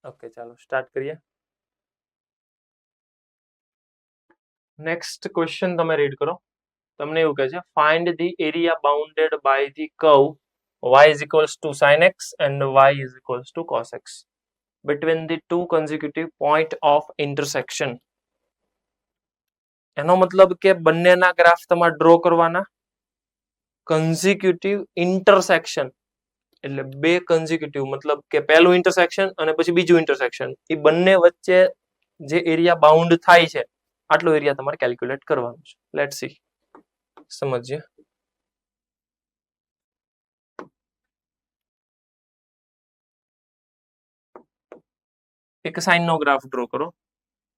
Okay ચાલો start કરીએ. Next question તમે રીડ કરો. તમને એવું કહે છે find the area bounded by the curve y is equals to sin x and y is equals to cos x between the two consecutive point of intersection. એનો મતલબ કે બંનેના ગ્રાફ તમારે ડ્રો કરવાના કન્ઝિક્યુટિવ ઇન્ટરસેક્શન, એટલે બે consecutive મતલબ કે પહેલું ઇન્ટરસેક્શન અને પછી બીજું ઇન્ટરસેક્શન, એ બંને વચ્ચે જે એરિયા બાઉન્ડ થાય છે આટલો એરિયા તમારે કેલ્ક્યુલેટ કરવાનો છે. લેટ્સ સી, સમજીએ. એક સાઇન નો ગ્રાફ ડ્રો કરો.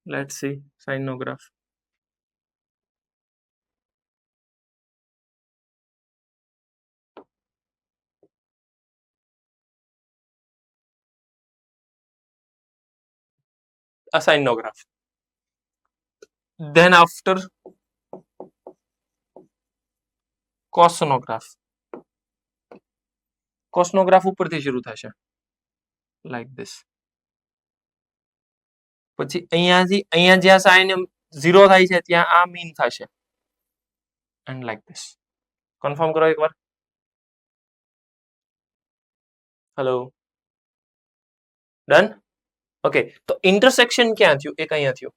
લેટ્સ સી સાઇન નો graph. a sine no graph. Then after cos નો ગ્રાફ. cos નો ગ્રાફ ઉપરથી શરૂ થશે લાઈક ધીસ. પછી અહીંયાથી અહીંયા જ્યાં સાઇન 0 થાય છે ત્યાં આ મીન થશે એન્ડ લાઈક ધીસ. કન્ફર્મ કરો એકવાર. Hello, done. ઓકે, તો ઇન્ટરસેક્શન ક્યાં થયું? એક અહીંયા થયું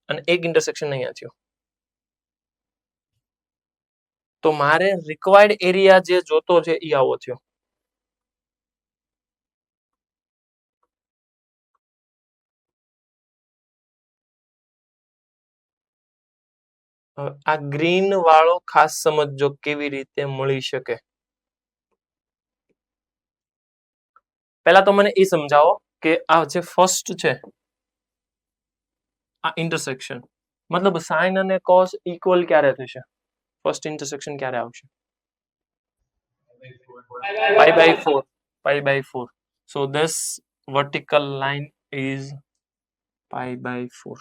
અને એક ઇન્ટરસેક્શન અહીંયા થયું. તો મારે રિક્વાયર્ડ એરિયા જે જોતો છે એ આવો થયો. આ ગ્રીન વાળો ખાસ સમજજો કેવી રીતે મળી શકે. પહેલા તો મને એ સમજાવો કે આ જે ફર્સ્ટ છે આ ઇન્ટરસેક્શન, મતલબ સાઇન અને કોસ ઇક્વલ ક્યારે થશે? ફર્સ્ટ ઇન્ટરસેક્શન ક્યારે આવશે? Pi by 4. Pi by 4. So this vertical line is pi by 4.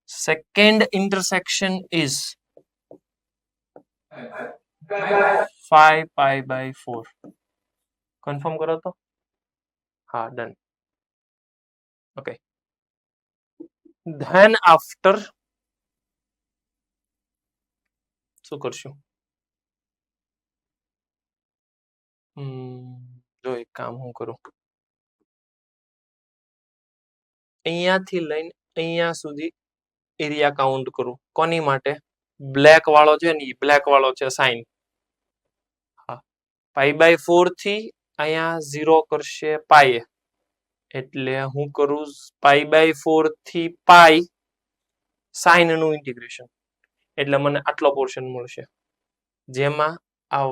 Second intersection is 5 pi by 4. Confirm કરો તો. હા, ડન. ઓકે, ધેન આફ્ટર શું કરશું? જો એક કામ હું કરું, અહીંયાથી લઈને અહીંયા સુધી એરિયા કાઉન્ટ કરું. કોની માટે? બ્લેક વાળો છે ને, બ્લેક વાળો છે સાઇન. હા, પાઈ બાય 4 થી અહીંયા 0 કરશે પાઈ, એટલે હું કરું પાઈ બાય 4 થી પાઈ સાઇન નું ઇન્ટિગ્રેશન, એટલે મને આટલો પોર્શન મળશે. જેમાં આ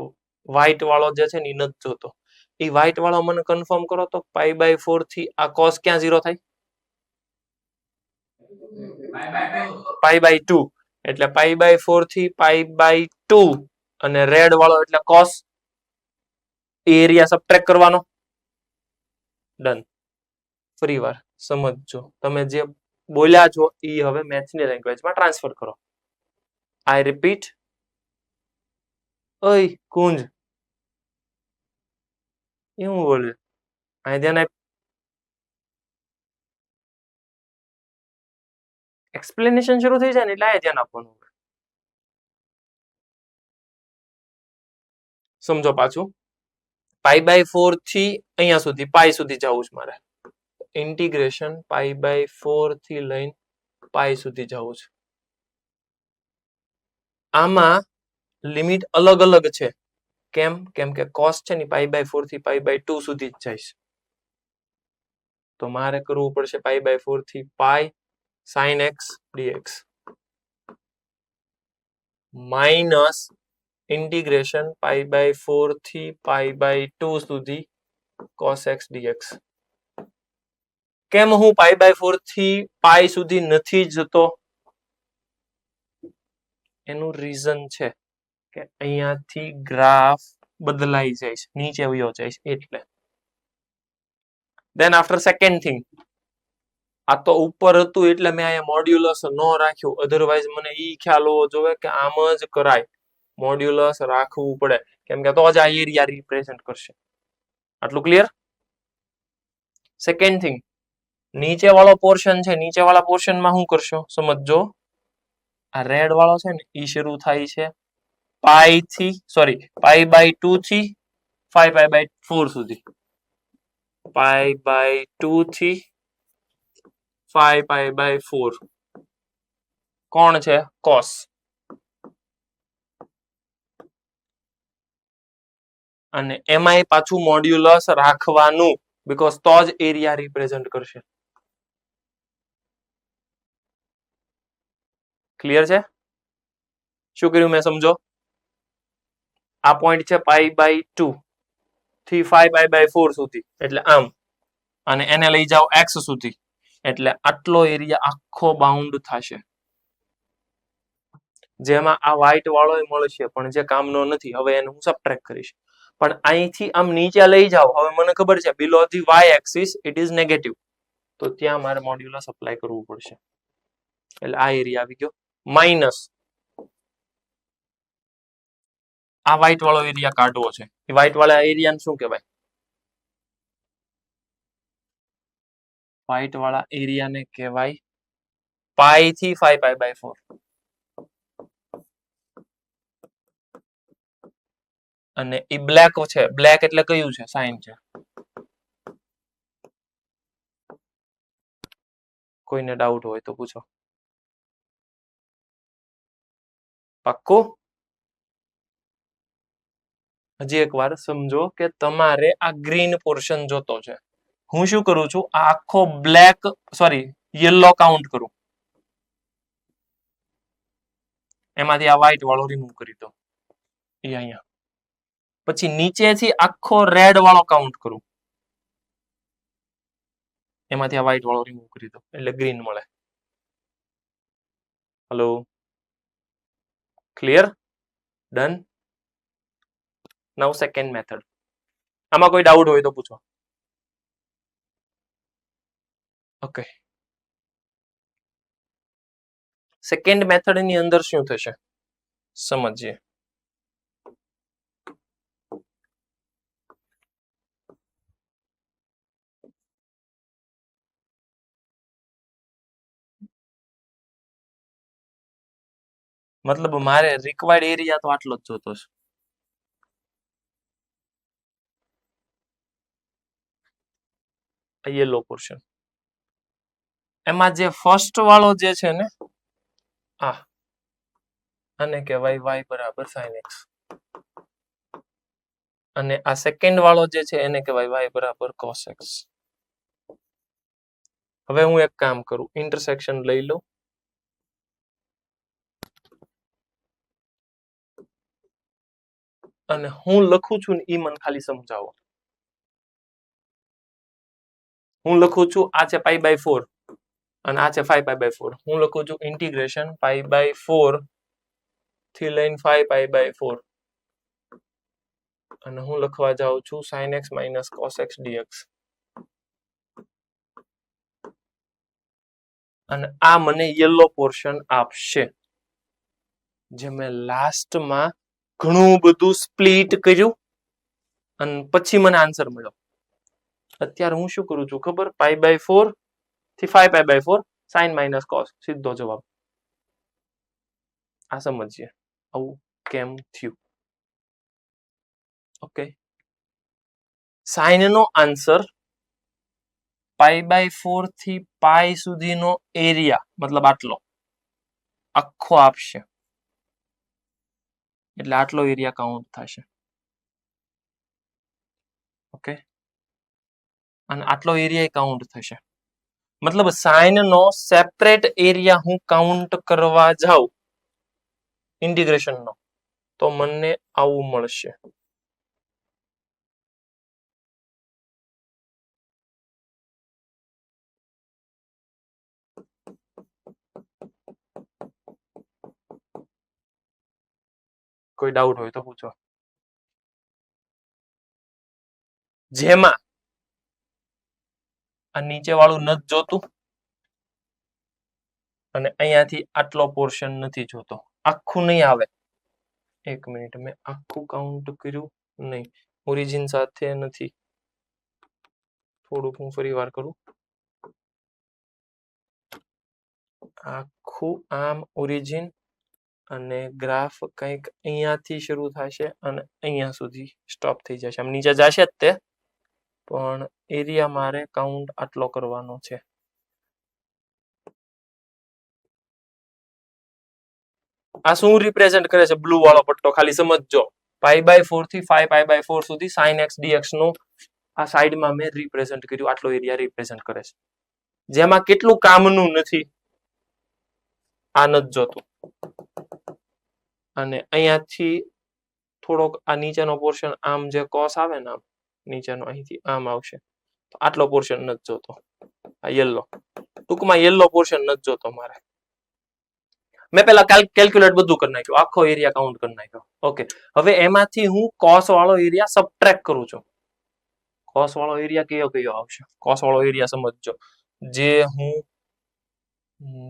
વ્હાઈટ વાળો જે છે ને એ નથી જોતો. એ વ્હાઈટ વાળો મને કન્ફર્મ કરો તો પાઈ બાય 4 થી આ કોસ ક્યાં 0 થાય? Pi by 2. એટલે પાઈ બાય 4 થી પાઈ બાય 2 અને રેડ વાળો એટલે કોસ. એરિયા સબટ્રેક્ટ કરવાનો. ડન. ફરી વાર સમજજો, તમે જે બોલ્યા છો એ હવે મેથ્સની લેંગ્વેજમાં ટ્રાન્સફર કરો. આઈ રિપીટ. ઓય કુંજ, એવું બોલે અહીં ધ્યાન. એક્સપ્લેનેશન શરૂ થઈ જાય ને એટલે આ ધ્યાન આપવાનું. સમજો પાછું. પાઈ બાય 4 થી અહીંયા સુધી પાઈ સુધી જવું છે મારે. ઇન્ટિગ્રેશન પાઈ બાય 4 થી લઈને પાઈ સુધી જવું છે. આમાં લિમિટ અલગ અલગ છે. કેમ? કેમ કે કોસ છે ને પાઈ બાય 4 થી પાઈ બાય 2 સુધી જ જાય છે. તો મારે કરવું પડશે પાઈ બાય 4 થી pi sin x dx minus integration pi by 4 થી પાઈ બાય 2 સુધી cos x dx. કેમ હું પાઈ બાય 4 થી પાઈ સુધી નથી જતો? એનું રીઝન છે કે અહીંયાથી ગ્રાફ બદલાઈ જાય છે, નીચે વયો જાય છે એટલે. દેન આફ્ટર સેકન્ડ થિંગ, આ તો ઉપર હતું એટલે મેં અહીંયા મોડ્યુલસ ન રાખ્યું, અધરવાઇઝ મને ઈ ખ્યાલ હોવો જોઈએ કે આમ જ કરાય. મોડ્યુલસ રાખવું પડે, કેમ કે તો જ આ એરિયા રિપ્રેઝન્ટ કરશે. આટલું ક્લિયર? સેકન્ડ થિંગ, નીચે વાળો પોર્શન છે, નીચે વાળા પોર્શનમાં શું કરશો સમજો. આ રેડ વાળો છે ને ઈ શરૂ થાય છે પાઈ બાય 2 થી 5 પાઈ બાય 4 સુધી. પાઈ બાય 2 થી 5 પાઈ બાય 4 કોણ છે? કોસ. અને એમાંય પાછું મોડ્યુલસ રાખવાનું, બીકોઝ તો જ એરિયા રિપ્રેઝન્ટ કરશે. ક્લિયર છે? શું કર્યું મેં સમજો. આ પોઈન્ટ છે પાઈ બાય 2 થી 5 પાઈ બાય 4 સુધી, એટલે આમ, અને એને લઈ જાઓ x સુધી, એટલે આટલો એરિયા આખો બાઉન્ડ થશે. જેમાં આ વ્હાઈટ વાળો મળશે પણ જે કામનો નથી, હવે એને હું સબટ્રેક્ટ કરીશ. પણ અહીંથી આમ નીચે લઈ જાઓ, હવે મને ખબર છે below the y axis it is negative, તો ત્યાં મારે મોડ્યુલસ અપ્લાય કરવું પડશે. એટલે આ એરિયા આવી ગયો માઇનસ. આ વ્હાઈટ વાળો એરિયા કાઢવો છે. એ વ્હાઈટ વાળા એરિયાને શું કહેવાય? વ્હાઈટ વાળા એરિયાને કહેવાય પાઈ થી 5 પાઈ બાય 4. અને એ બ્લેક છે. બ્લેક એટલે કયું છે? સાઇન છે. કોઈને ડાઉટ હોય તો પૂછો. પાક્કું? હજી એક વાર સમજો કે તમારે આ ગ્રીન પોર્શન જોતો છે. હું શું કરું છું, આ આખો યલો કાઉન્ટ કરું, એમાંથી આ વ્હાઈટ વાળો રિમૂવ કરી દો, એ અહીંયા. પછી નીચેથી આખો રેડ વાળો કાઉન્ટ કરું, એમાંથી આ વ્હાઈટ વાળો રિમૂવ કરી દો, એટલે ગ્રીન મળે. Hello, clear? ડન? નાઉ સેકન્ડ મેથડ. આમાં કોઈ ડાઉટ હોય તો પૂછો. ઓકે, સેકન્ડ મેથડ ની અંદર શું થશે સમજીએ. મતલબ મારે રિક્વાયર્ડ એરિયા તો આટલો જ જોતો છે. યલો પોર્શન, એમાં જે ફર્સ્ટ વાળો જે છે ને, આને કહેવાય y બરાબર sin x, અને આ સેકન્ડ વાળો જે છે એને કહેવાય y બરાબર cos x. હવે હું એક કામ કરું, ઇન્ટરસેક્શન લઈ લઉં, અને હું લખું છું ને એ મને ખાલી સમજાવો. હું લખું છું આ છે પાઈ બાય 4 અને આ છે 5 પાઈ બાય 4. હું લખું છું ઇન્ટિગ્રેશન પાઈ બાય 4 થી લઈને 5 પાઈ બાય 4, અને હું લખવા જાઉં છું sin x minus cos x dx. અને આ મને યલો પોર્શન આપશે, જે મેં લાસ્ટમાં ઘણું બધું સ્પ્લિટ કર્યું અને પછી મને આન્સર મળ્યો. અત્યારે હું શું કરું છું ખબર? પાઈ બાય 4 થી 5 pi by 4 sin minus cos, સીધો જવાબ. આ સમજીએ આવું કેમ થયું. ઓકે, સાઇન નો આન્સર પાઈ બાય 4 થી પાઈ સુધીનો એરિયા, મતલબ આટલો આખો આપશે, એટલે આટલો એરિયા કાઉન્ટ થશે. ઓકે, અને આટલો એરિયા કાઉન્ટ થશે. મતલબ સાઇન નો સેપરેટ એરિયા હું કાઉન્ટ કરવા જાઉં ઇન્ટિગ્રેશન નો, તો મને આવું મળશે. કોઈ ડાઉટ હોય તો પૂછો. જેમાં આ નીચે વાળું નથી જોતું અને અહીંયાથી આટલો પોર્શન નથી જોતો, આખું નહીં આવે, એક મિનિટ, મેં આખું કાઉન્ટ કર્યું નહીં, ઓરિજિન સાથે નથી. થોડુંક હું ફરી વાર કરું. આખું આમ ઓરિજિન અને ગ્રાફ કંઈક અહીંયાથી શરૂ થશે અને અહીંયા સુધી સ્ટોપ થઈ જશે. આમ નીચે જશે જ તે, પણ એરિયા મારે કાઉન્ટ આટલો કરવાનો છે. આ શું રિપ્રેઝન્ટ કરે છે? બ્લુ વાળો પટ્ટો ખાલી સમજજો. π/4 થી 5π/4 સુધી sin x dx નું આ સાઈડમાં મેં રિપ્રેઝન્ટ કર્યું. આટલો એરિયા રિપ્રેઝન્ટ કરે છે, જેમાં કેટલું કામનું નથી આ નથી જોતું. અને અહીંયાથી થોડોક આ નીચેનો પોર્શન આમ જે કોસ આવે ને, આમ નીચેનો અહીંથી આમ આવશે, તો આટલો પોર્શન નથી જોતો. આ યલો, ટૂંકમાં યલો પોર્શન નથી જોતો મારે. મેં પેલા કેલ્ક્યુલેટ બધું કરી નાખ્યું, આખો એરિયા કાઉન્ટ કરી નાખ્યો. ઓકે, હવે એમાંથી હું કોસ વાળો એરિયા સબટ્રેક્ટ કરું છું. કોસ વાળો એરિયા કયો કયો આવશે? કોસ વાળો એરિયા સમજજો. જે હું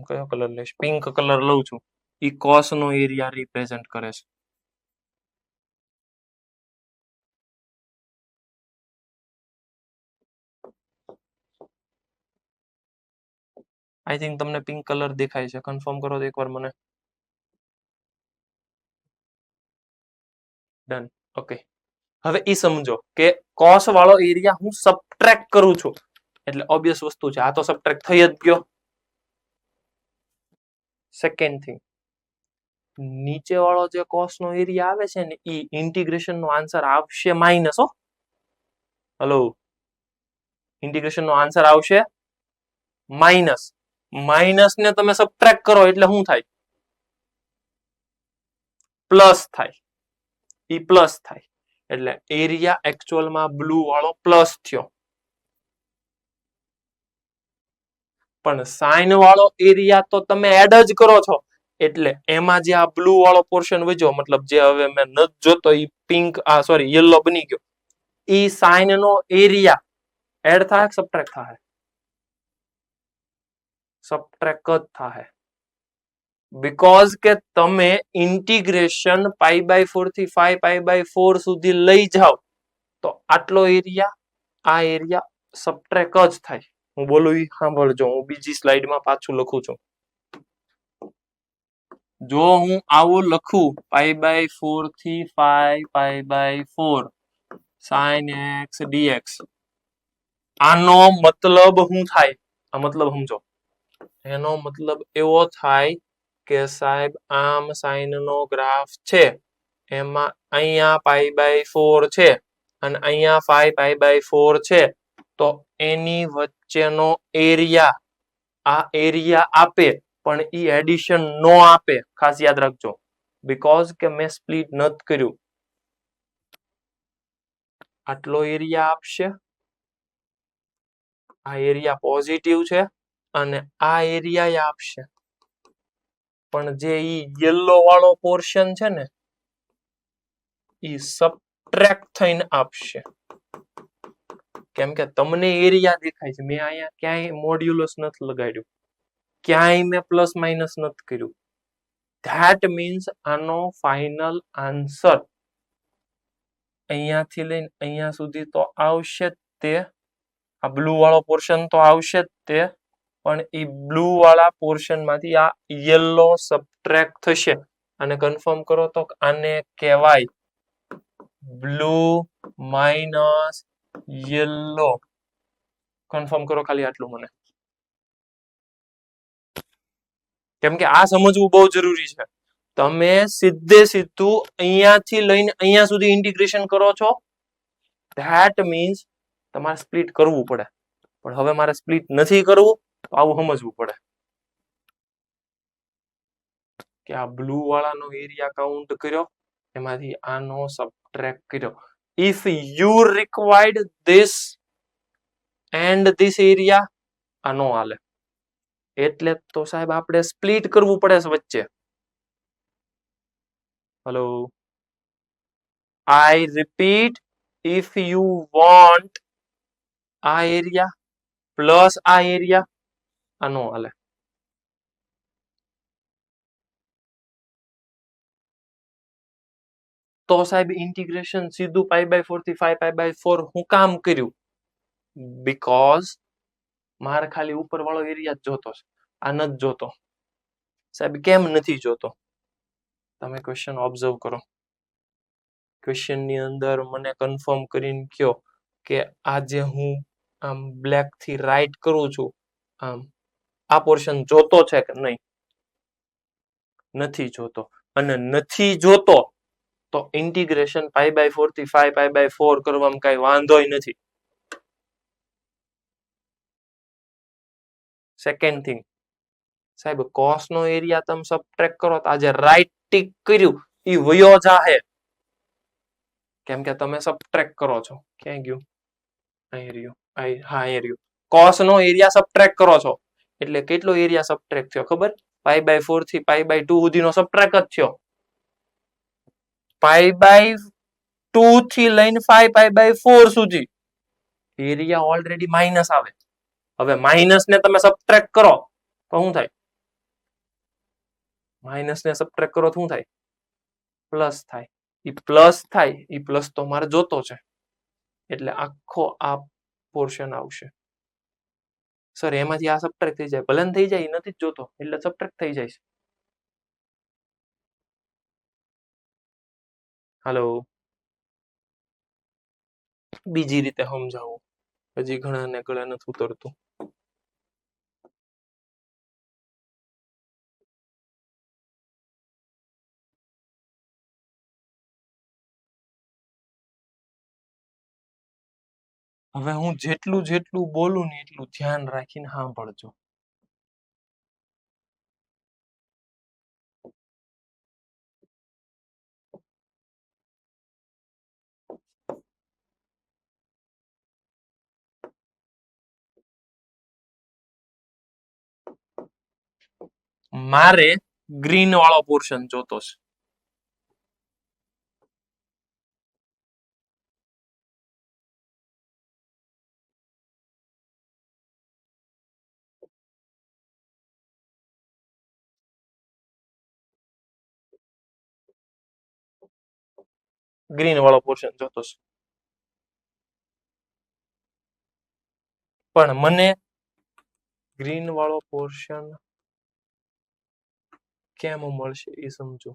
કયો કલર લઈશ? પિંક કલર લઉં છું. એ કોસ નો એરિયા રિપ્રેઝન્ટ કરે છે. આઈ થિંક તમને પિંક કલર દેખાય છે. કન્ફર્મ કરો તો એકવાર મને. ડન. ઓકે, હવે ઈ સમજો કે કોસ વાળો એરિયા હું સબટ્રેક્ટ કરું છું, એટલે ઓબ્વિયસ વસ્તુ છે, આ તો સબટ્રેક્ટ થઈ જ ગયો. સેકન્ડ થિંગ, નીચે વાળો જે કોસ નો એરિયા આવે છે ને, ઈ ઇન્ટિગ્રેશન નો આન્સર આવશે માઇનસ. હલો, ઇન્ટિગ્રેશન નો આન્સર આવશે માઇનસ. માઇનસ ને તમે સબટ્રેક્ટ કરો એટલે શું થાય? પ્લસ થાય. ઈ પ્લસ થાય એટલે એરિયા એકચ્યુઅલમાં બ્લુ વાળો પ્લસ થયો. પણ સાઇન વાળો એરિયા તો તમે એડ જ કરો છો, એટલે એમાં જે આ બ્લુ વાળો પોર્શન વધ્યો, મતલબ જે હવે મેં નથી જોતો ઈ પિંક, સોરી યલો બની ગયો, ઈ સાઇન નો એરિયા એડ થાય સબટ્રેક્ટ થાય? સબટ્રેક્ટ જ થાય. બીકોઝ કે તમે ઇન્ટિગ્રેશન π/4 થી 5π/4 સુધી લઈ જાઓ તો આટલો એરિયા, આ એરિયા સબટ્રેક્ટ જ થાય. હું બોલું ઈ સાંભળજો, હું બીજી સ્લાઇડમાં પાછું લખું છું. જો હું આવું લખું, π/4 થી 5π/4 sin x dx, આનો મતલબ શું થાય? આ મતલબ સમજો. એનો મતલબ એવો થાય કે સાહેબ આમ સાઇન નો ગ્રાફ છે, એમાં અહીંયા π/4 છે અને અહીંયા 5π/4 છે, તો એની વચ્ચેનો એરિયા આ એરિયા આપે, પણ ઈ એડિશન નો આપે. ખાસ યાદ રાખજો, બીકોઝ કે મેં સ્પ્લિટ નથી કર્યું. આટલો એરિયા આપશે, આ એરિયા પોઝિટિવ છે, અને આ એરિયા આપશે, પણ જે ઈ યલો વાળો પોર્શન છે ને, ઈ સબટ્રેક્ટ થઈને આપશે. કેમ કે તમને એરિયા દેખાય છે, મેં અહીંયા ક્યાંય મોડ્યુલસ નથી લગાડ્યું, ક્યાંય મેં પ્લસ માઇનસ નથી કર્યું. ધેટ મીન્સ આનો ફાઇનલ આન્સર અહીંયાથી લઈને અહીંયા સુધી તો આવશે જ તે. આ બ્લુ વાળો પોર્શન તો આવશે જ તે, પણ એ બ્લુ વાળા પોર્શન માંથી આ યલો સબટ્રેક્ટ થશે. અને કન્ફર્મ કરો તો આને કહેવાય બ્લુ માઇનસ યલો. કન્ફર્મ કરો ખાલી આટલું મને, કેમ કે આ સમજવું બહુ જરૂરી છે. તમે સીધે સીધું અહીંયાથી લઈને અહીંયા સુધી ઇન્ટિગ્રેશન કરો છો, ધેટ મીન્સ તમારે સ્પ્લિટ કરવું પડે. પણ હવે મારે સ્પ્લિટ નથી કરવું, તો આવું સમજવું પડે કે આ બ્લુ વાળાનો એરિયા કાઉન્ટ કર્યો, એમાંથી આનો સબટ્રેક્ટ કર્યો. If you required this and this area, આ નો હાલે. એટલે તો સાહેબ આપણે સ્પ્લિટ કરવું પડે છે વચ્ચે. Hello, I repeat, if you want આ એરિયા પ્લસ આ એરિયા, આ નો હાલે. તો સાહેબ ઇન્ટિગ્રેશન સીધું π/4 થી 5π/4 હું કામ કર્યું? બીકોઝ મારે ખાલી ઉપર વાળો એરિયા જ જોતો છે, આ નથી જોતો. સાહેબ કેમ નથી જોતો? તમે ક્વેશ્ચન ઓબ્ઝર્વ કરો. ક્વેશ્ચન ની અંદર મને કન્ફર્મ કરીને કયો કે આ જે હું આમ બ્લેક થી રાઈટ કરું છું, આમ આ પોર્શન જોતો છે કે નહીં? નથી જોતો. અને નથી જોતો તો ઇન્ટિગ્રેશન π/4 થી 5π/4 કરવામાં કઈ વાંધોય નથી. સેકન્ડ થિંગ, સાહેબ કોસ નો એરિયા તમે સબટ્રેક્ટ કરો તો આજે રાઈટ ટીક કર્યું ઈ વયો જાહે, કેમ કે તમે સબટ્રેક્ટ કરો છો. ક્યાં ગયું? અહીં રહ્યું. હા અહીં રહ્યું. કોસ નો એરિયા સબટ્રેક્ટ કરો છો એટલે કેટલો એરિયા સબટ્રેક્ટ થયો ખબર? π/4 થી π/2 સુધીનો સબટ્રેક્ટ જ થયો. π/2 થી લઈને 5π/4 સુધી એરિયા ઓલરેડી માઇનસ આવે. હવે માઇનસ ને તમે સબટ્રેક્ટ કરો તો શું થાય? માઇનસ ને સબટ્રેક્ટ કરો તો શું થાય? પ્લસ થાય. ઈ પ્લસ થાય, ઈ પ્લસ તો મારે જોતો છે એટલે આખો આ પોર્શન આવશે. સર એમાંથી આ સબટ્રેક્ટ થઈ જાય, ભલે થઈ જાય, નથી જોતો એટલે સબટ્રેક્ટ થઈ જાય. હાલો, બીજી રીતે સમજાવું, હજી ઘણાને ગળે નથી ઉતરતું. હવે હું જેટલું બોલું ને એટલું ધ્યાન રાખીને સાંભળજો. મારે ગ્રીન વાળો પોર્શન જોતો છે. ગ્રીન વાળો પોર્શન જોતો છે. પણ મને ગ્રીન વાળો પોર્શન કેમ મળશે એ સમજો.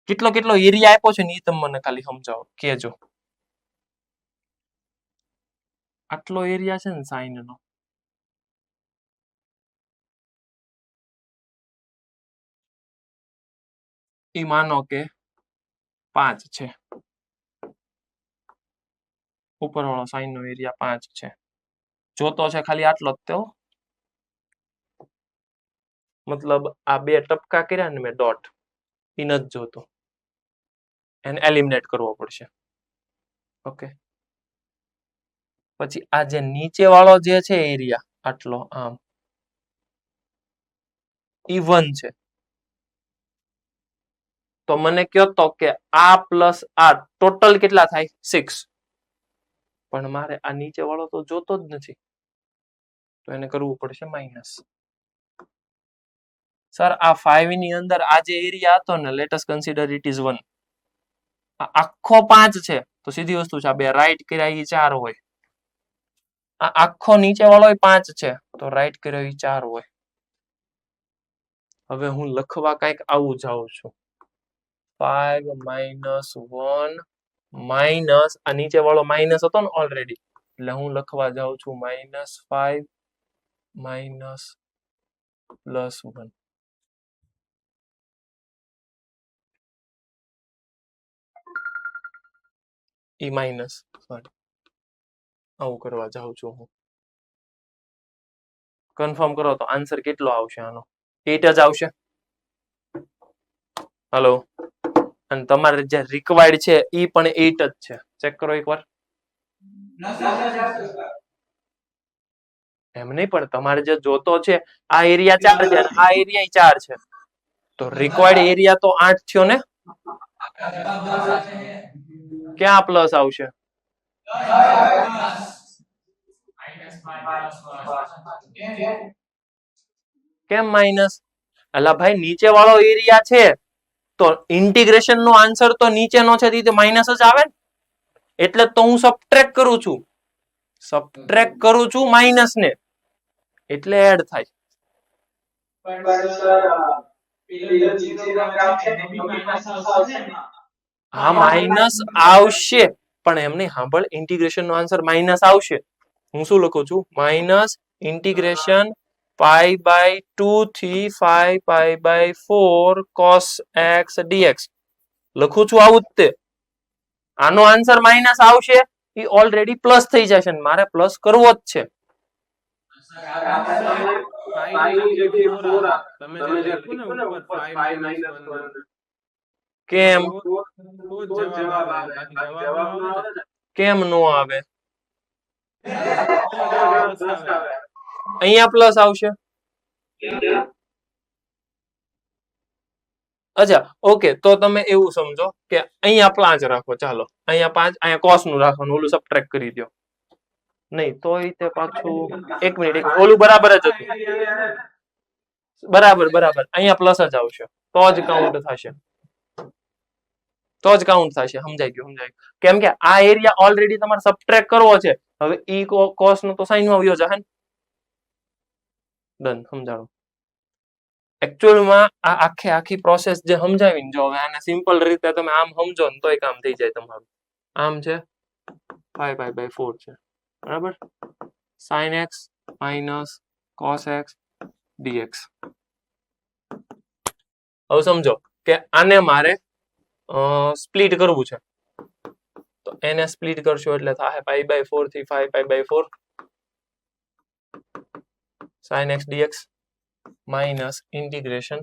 કેટલો એરિયા આપ્યો છે ને એ તમે મને ખાલી સમજાવો, કેજો. આટલો એરિયા છે ને સાઈન નો, ઈ માનો કે 5 છે. ઉપર વાળો સાઈન નો એરિયા 5 છે. જોતો છે ખાલી આટલો જ. તો મતલબ આ બે ટપકા કર્યા ને મેં ડોટ, ઈ નથી જોતો, એને એલિમિનેટ કરવો પડશે. ઓકે, પછી આ જે નીચે વાળો જે છે એરિયા આટલો આમ, ઈ 1 છે. તો મને કયો તો કે આ પ્લસ આ ટોટલ કેટલા થાય? 6. પણ મારે આ નીચે વાળો તો જોતો જ નથી, તો એને કરવું પડશે માઇનસ. સર આ 5 ની અંદર આ જે એરિયા હતો ને, let us consider it is 1. આ આખો 5 છે તો સીધી વસ્તુ છે, આ બે રાઈટ કર્યા એ 4 હોય. આ આખો નીચે વાળો 5 છે તો રાઈટ કર્યો એ 4 હોય. હવે હું લખવા કઈક આવું જાઉં છું, 5 - 1 માઇનસ આ નીચે વાળો માઇનસ હતો ને ઓલરેડી, એટલે હું લખવા જાઉં છું -5 માઇનસ +1. ઈ માઇનસ આવું કરવા જાઉં છું હું. કન્ફર્મ કરો તો આન્સર કેટલો આવશે આનો? 8 જ આવશે. હાલો, અને તમારે જે રિક્વાયર્ડ છે ઈ પણ 8 જ છે. ચેક કરો એકવાર. એમ નહીં, પણ તમારે જે જોતો છે આ એરિયા 4 છે, આ એરિયા 4 છે, તો રિક્વાયર્ડ એરિયા તો 8 થયો ને. ક્યાં પ્લસ આવશે? કેમ માઇનસ? અલા ભાઈ નીચે વાળો એરિયા છે તો ઇન્ટિગ્રેશન નો આન્સર તો નીચેનો છે તે માઇનસ જ આવે ને, એટલે તો હું સબટ્રેક્ટ કરું છું, સબટ્રેક્ટ કરું છું માઇનસ ને, એટલે એડ થાય. હા માઇનસ આવશે, પણ એમને સાંભળ, ઇન્ટિગ્રેશન નો આન્સર માઇનસ આવશે. હું શું લખું છું? માઇનસ ઇન્ટિગ્રેશન પાઈ બાય 2 થી 5 pi by 4 cos x dx લખું છું આવું જ તે. આનો આન્સર માઇનસ આવશે, એ ઓલરેડી પ્લસ થઈ જશે, મારે પ્લસ કરવો જ છે. કેમ કેમ નો આવે? અહીંયા પ્લસ આવશે. અચ્છા ઓકે, તો તમે એવું સમજો કે અહીંયા 5 રાખો, ચાલો અહીંયા 5, અહીંયા cos નું રાખવાનું, ઓલું સબટ્રેક્ટ કરી દો. નહીં તો તે પાછું એક મિનિટ, ઓલું બરાબર જ હતું. બરાબર બરાબર, અહીંયા પ્લસ જ આવશે તો જ કાઉન્ટ થશે, તો જ કાઉન્ટ થશે. સમજાઈ ગયું સમજાઈ ગયું. કેમ કે આ એરિયા ઓલરેડી તમારે સબટ્રેક્ટ કરવો છે. હવે ઈ cos નો તો sin માં વયો જશે ને. ડન, સમજાણો. એકચ્યુઅલમાં આ આખી પ્રોસેસ જે સમજાવીને, જો હવે આને સિમ્પલ રીતે તમે આમ સમજો ને તોય કામ થઈ જાય તમારું. આમ છે 5/4 છે, બરાબર. sin x minus cos x dx. હવે સમજો કે આને મારે સ્પ્લિટ કરવું છે, તો એને સ્પ્લિટ કરશો એટલે થાય π/4 થી 5π/4 sin x dx minus integration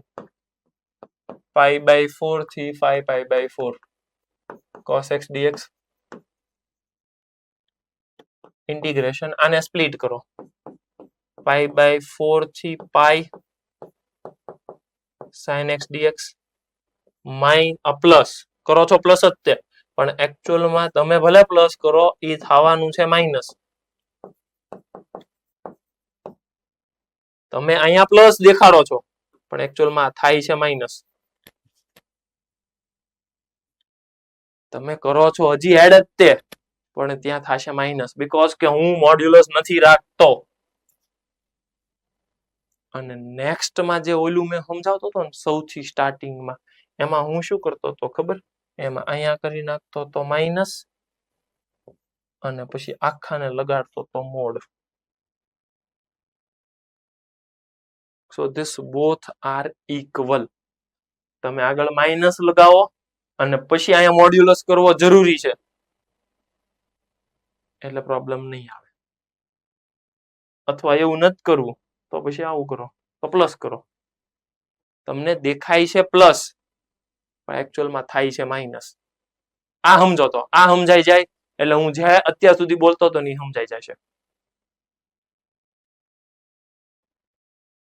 π/4 થી 5π/4 cos x dx ઇન્ટિગ્રેશન આને સ્પ્લિટ કરો π/4 થી π sin x dx પ્લસ કરો છો, પ્લસ જ તે, પણ એકચ્યુઅલમાં તમે ભલે પ્લસ કરો, એ થવાનું છે માઇનસ. તમે અહીંયા પ્લસ દેખાડો છો, પણ એકચ્યુઅલમાં થાય છે માઇનસ. તમે કરો છો હજી એડ જ તે, પણ ત્યાં થશે માઇનસ, બીકોઝ કે હું મોડ્યુલસ નથી રાખતો. અને નેક્સ્ટમાં જે ઓલું મેં સમજાવતો હતો ને સૌથી સ્ટાર્ટિંગમાં, એમાં હું શું કરતો હતો ખબર? એમાં અહીંયા કરી નાખતો તો માઇનસ, અને પછી આખાને લગાડતો તો mode. So this both are equal. તમે આગળ માઇનસ લગાવો અને પછી અહીંયા મોડ્યુલસ કરવો જરૂરી છે, એટલે પ્રોબ્લેમ નહીં આવે. અથવા એવું નથી કરવું તો પછી આવું કરો, તો પ્લસ કરો. તમને દેખાય છે પ્લસ, પણ એકચ્યુઅલમાં થાય છે માઇનસ. આ સમજો તો આ સમજાઈ જાય એટલે હું જે અત્યાર સુધી બોલતો હતો ને એ સમજાઈ જશે.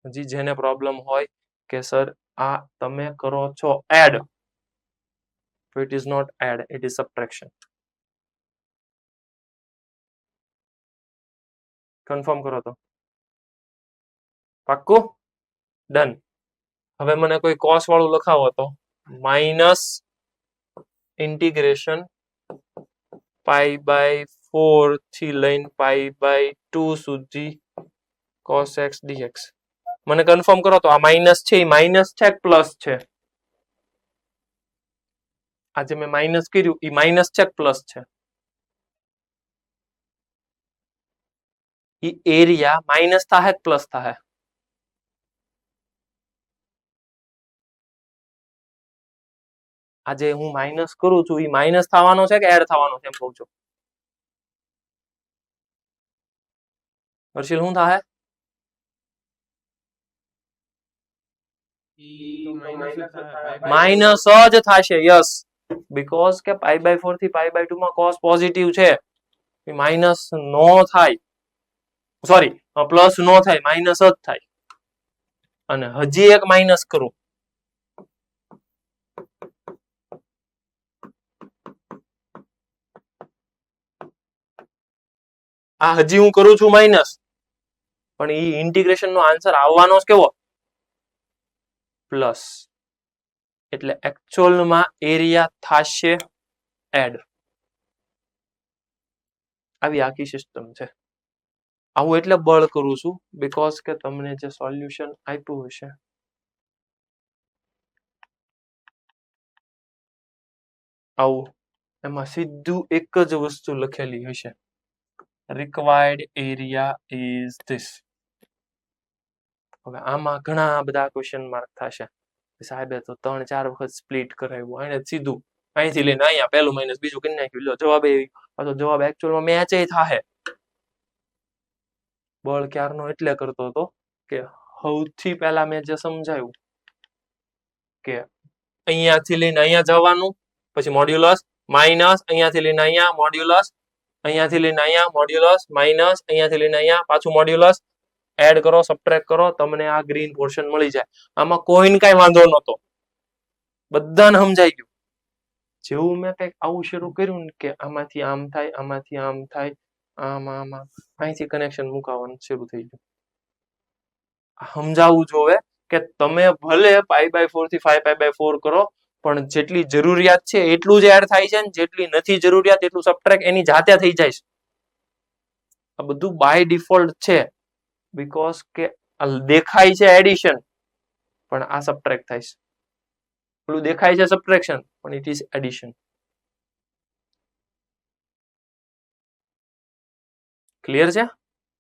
હજી જેને પ્રોબ્લેમ હોય કે સર આ તમે કરો છો add, it is not add, it is subtraction. Confirm કરો તો પાક્કું? ડન. હવે મને કોઈ કોસ વાળું લખાવો તો માઇનસ ઇન્ટિગ્રેશન π/4 થી લઈને π/2 સુધી cos x dx. મને કન્ફર્મ કરો તો આ માઇનસ છે, એ માઇનસ છે કે પ્લસ છે? આજે મેં માઇનસ કર્યું એ માઇનસ છે કે પ્લસ છે? એ એરિયા માઇનસ થાય કે પ્લસ થાય? આજે હું માઇનસ કરું છું, એ માઇનસ થવાનો છે કે એડ થવાનો છે એમ કહું છું? હર્ષિલ શું થાય? માઇનસ જ થશે. યસ, બીકોઝ કે π/4 થી π/2 માં cos પોઝિટિવ છે, માઇનસ નો થાય, સોરી પ્લસ નો થાય, માઇનસ જ થાય. અને હજી એક માઇનસ કરું, આ હજી હું કરું છું માઇનસ, પણ એ ઇન્ટિગ્રેશન નો આન્સર આવવાનો કેવો? પ્લસ એટલે એકચ્યુઅલમાં એરિયા થશે એડ. આવી આખી સિસ્ટમ છે. આવું એટલે બળ કરું છું બીકોઝ કે તમને જે સોલ્યુશન આપ્યું હશે આવું એમાં સીધું એક જ વસ્તુ લખેલી હશે, રિક્વાયર્ડ એરિયા ઇઝ ધીસ. હવે આમાં ઘણા બધા ક્વેશ્ચન માર્ક થશે, સાહેબે તો 3-4 વખત સ્પ્લિટ કરાવ્યું, એને સીધું અહીંથી લઈને અહીંયા પહેલું માઇનસ બીજું કરી નાખ્યું, લો જવાબ જવાબ એકચ્યુઅલમાં મેચ થાય. બળ ક્યારનો એટલે કરતો હતો કે સૌથી પહેલા મેં જે સમજાયું કે અહીંયાથી લઈને અહીંયા જવાનું, પછી મોડ્યુલસ માઇનસ, અહીંયાથી લઈને અહીંયા મોડ્યુલસ, અહીંયાથી લઈને અહીંયા મોડ્યુલસ માઇનસ, અહીંયાથી લઈને અહીંયા પાછું મોડ્યુલસ, એડ કરો સબટ્રેક્ટ કરો, તમને આ ગ્રીન પોર્શન મળી જાય. આમાં કોઈને કઈ વાંધો નહોતો, બધાને સમજાઈ ગયું. જેવું મેં કંઈક આવું શરૂ કર્યું ને કે આમાંથી આમ થાય, આમાંથી આમ થાય, આમાં અહીંથી કનેક્શન મુકાવાનું શરૂ થઈ ગયું. સમજાવવું જોવે કે તમે ભલે π/4 થી 5π/4 કરો પણ જેટલી જરૂરિયાત છે એટલું જ એડ થાય છે, ને જેટલી નથી જરૂરિયાત એટલું સબટ્રેક્ટ એની જાતે થઈ જાય છે. આ બધું બાય ડિફોલ્ટ છે બીકોઝ કે દેખાય છે એડિશન પણ આ સબટ્રેક્ટ થાય છે, પેલું દેખાય છે સબટ્રેક્શન પણ ઇટ ઇઝ એડિશન. ક્લિયર છે?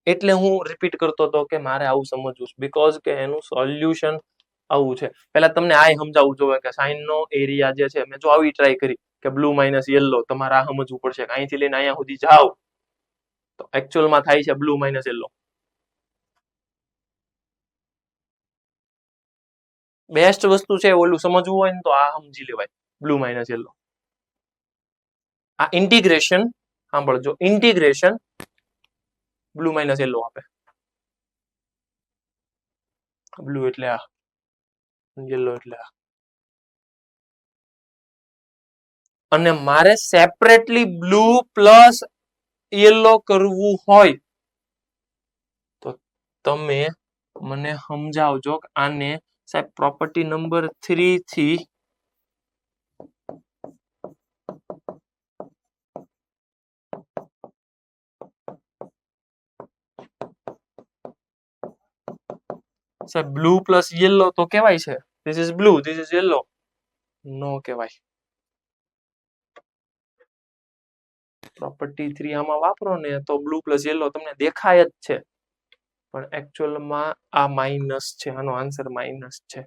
એટલે હું રિપીટ કરતો હતો કે મારે આવું સમજવું છે બીકોઝ કે એનું સોલ્યુશન આવું છે. પહેલા તમને આ સમજાવવું જોઈએ કે સાઇન નો એરિયા જે છે, મેં જો આવી ટ્રાય કરી કે બ્લુ માઇનસ યલો, તમારે આ સમજવું પડશે કે અહીંથી લઈને અહીંયા સુધી જાઓ તો એકચ્યુઅલમાં થાય છે બ્લુ માઇનસ યલો. બેસ્ટ વસ્તુ છે ઓલું સમજવું હોય ને તો આ સમજી લેવાય, બ્લુ માઇનસ યલો. આ ઇન્ટિગ્રેશન સાંભળજો, ઇન્ટિગ્રેશન બ્લુ માઇનસ યલો આપે. બ્લુ એટલે આ, યલો એટલે આ. અને મારે સેપરેટલી બ્લુ પ્લસ યલો કરવું હોય તો તમે મને સમજાવજો કે આને સાહેબ પ્રોપર્ટી નંબર 3 થી સાહેબ બ્લુ પ્લસ યલો તો કહેવાય છે, this is blue this is yellow, નો કહેવાય. પ્રોપર્ટી 3 આમાં વાપરો ને તો બ્લુ પ્લસ યલો તમને દેખાય જ છે પણ એકચ્યુઅલમાં આ માઇનસ છે, આનો આન્સર માઇનસ છે.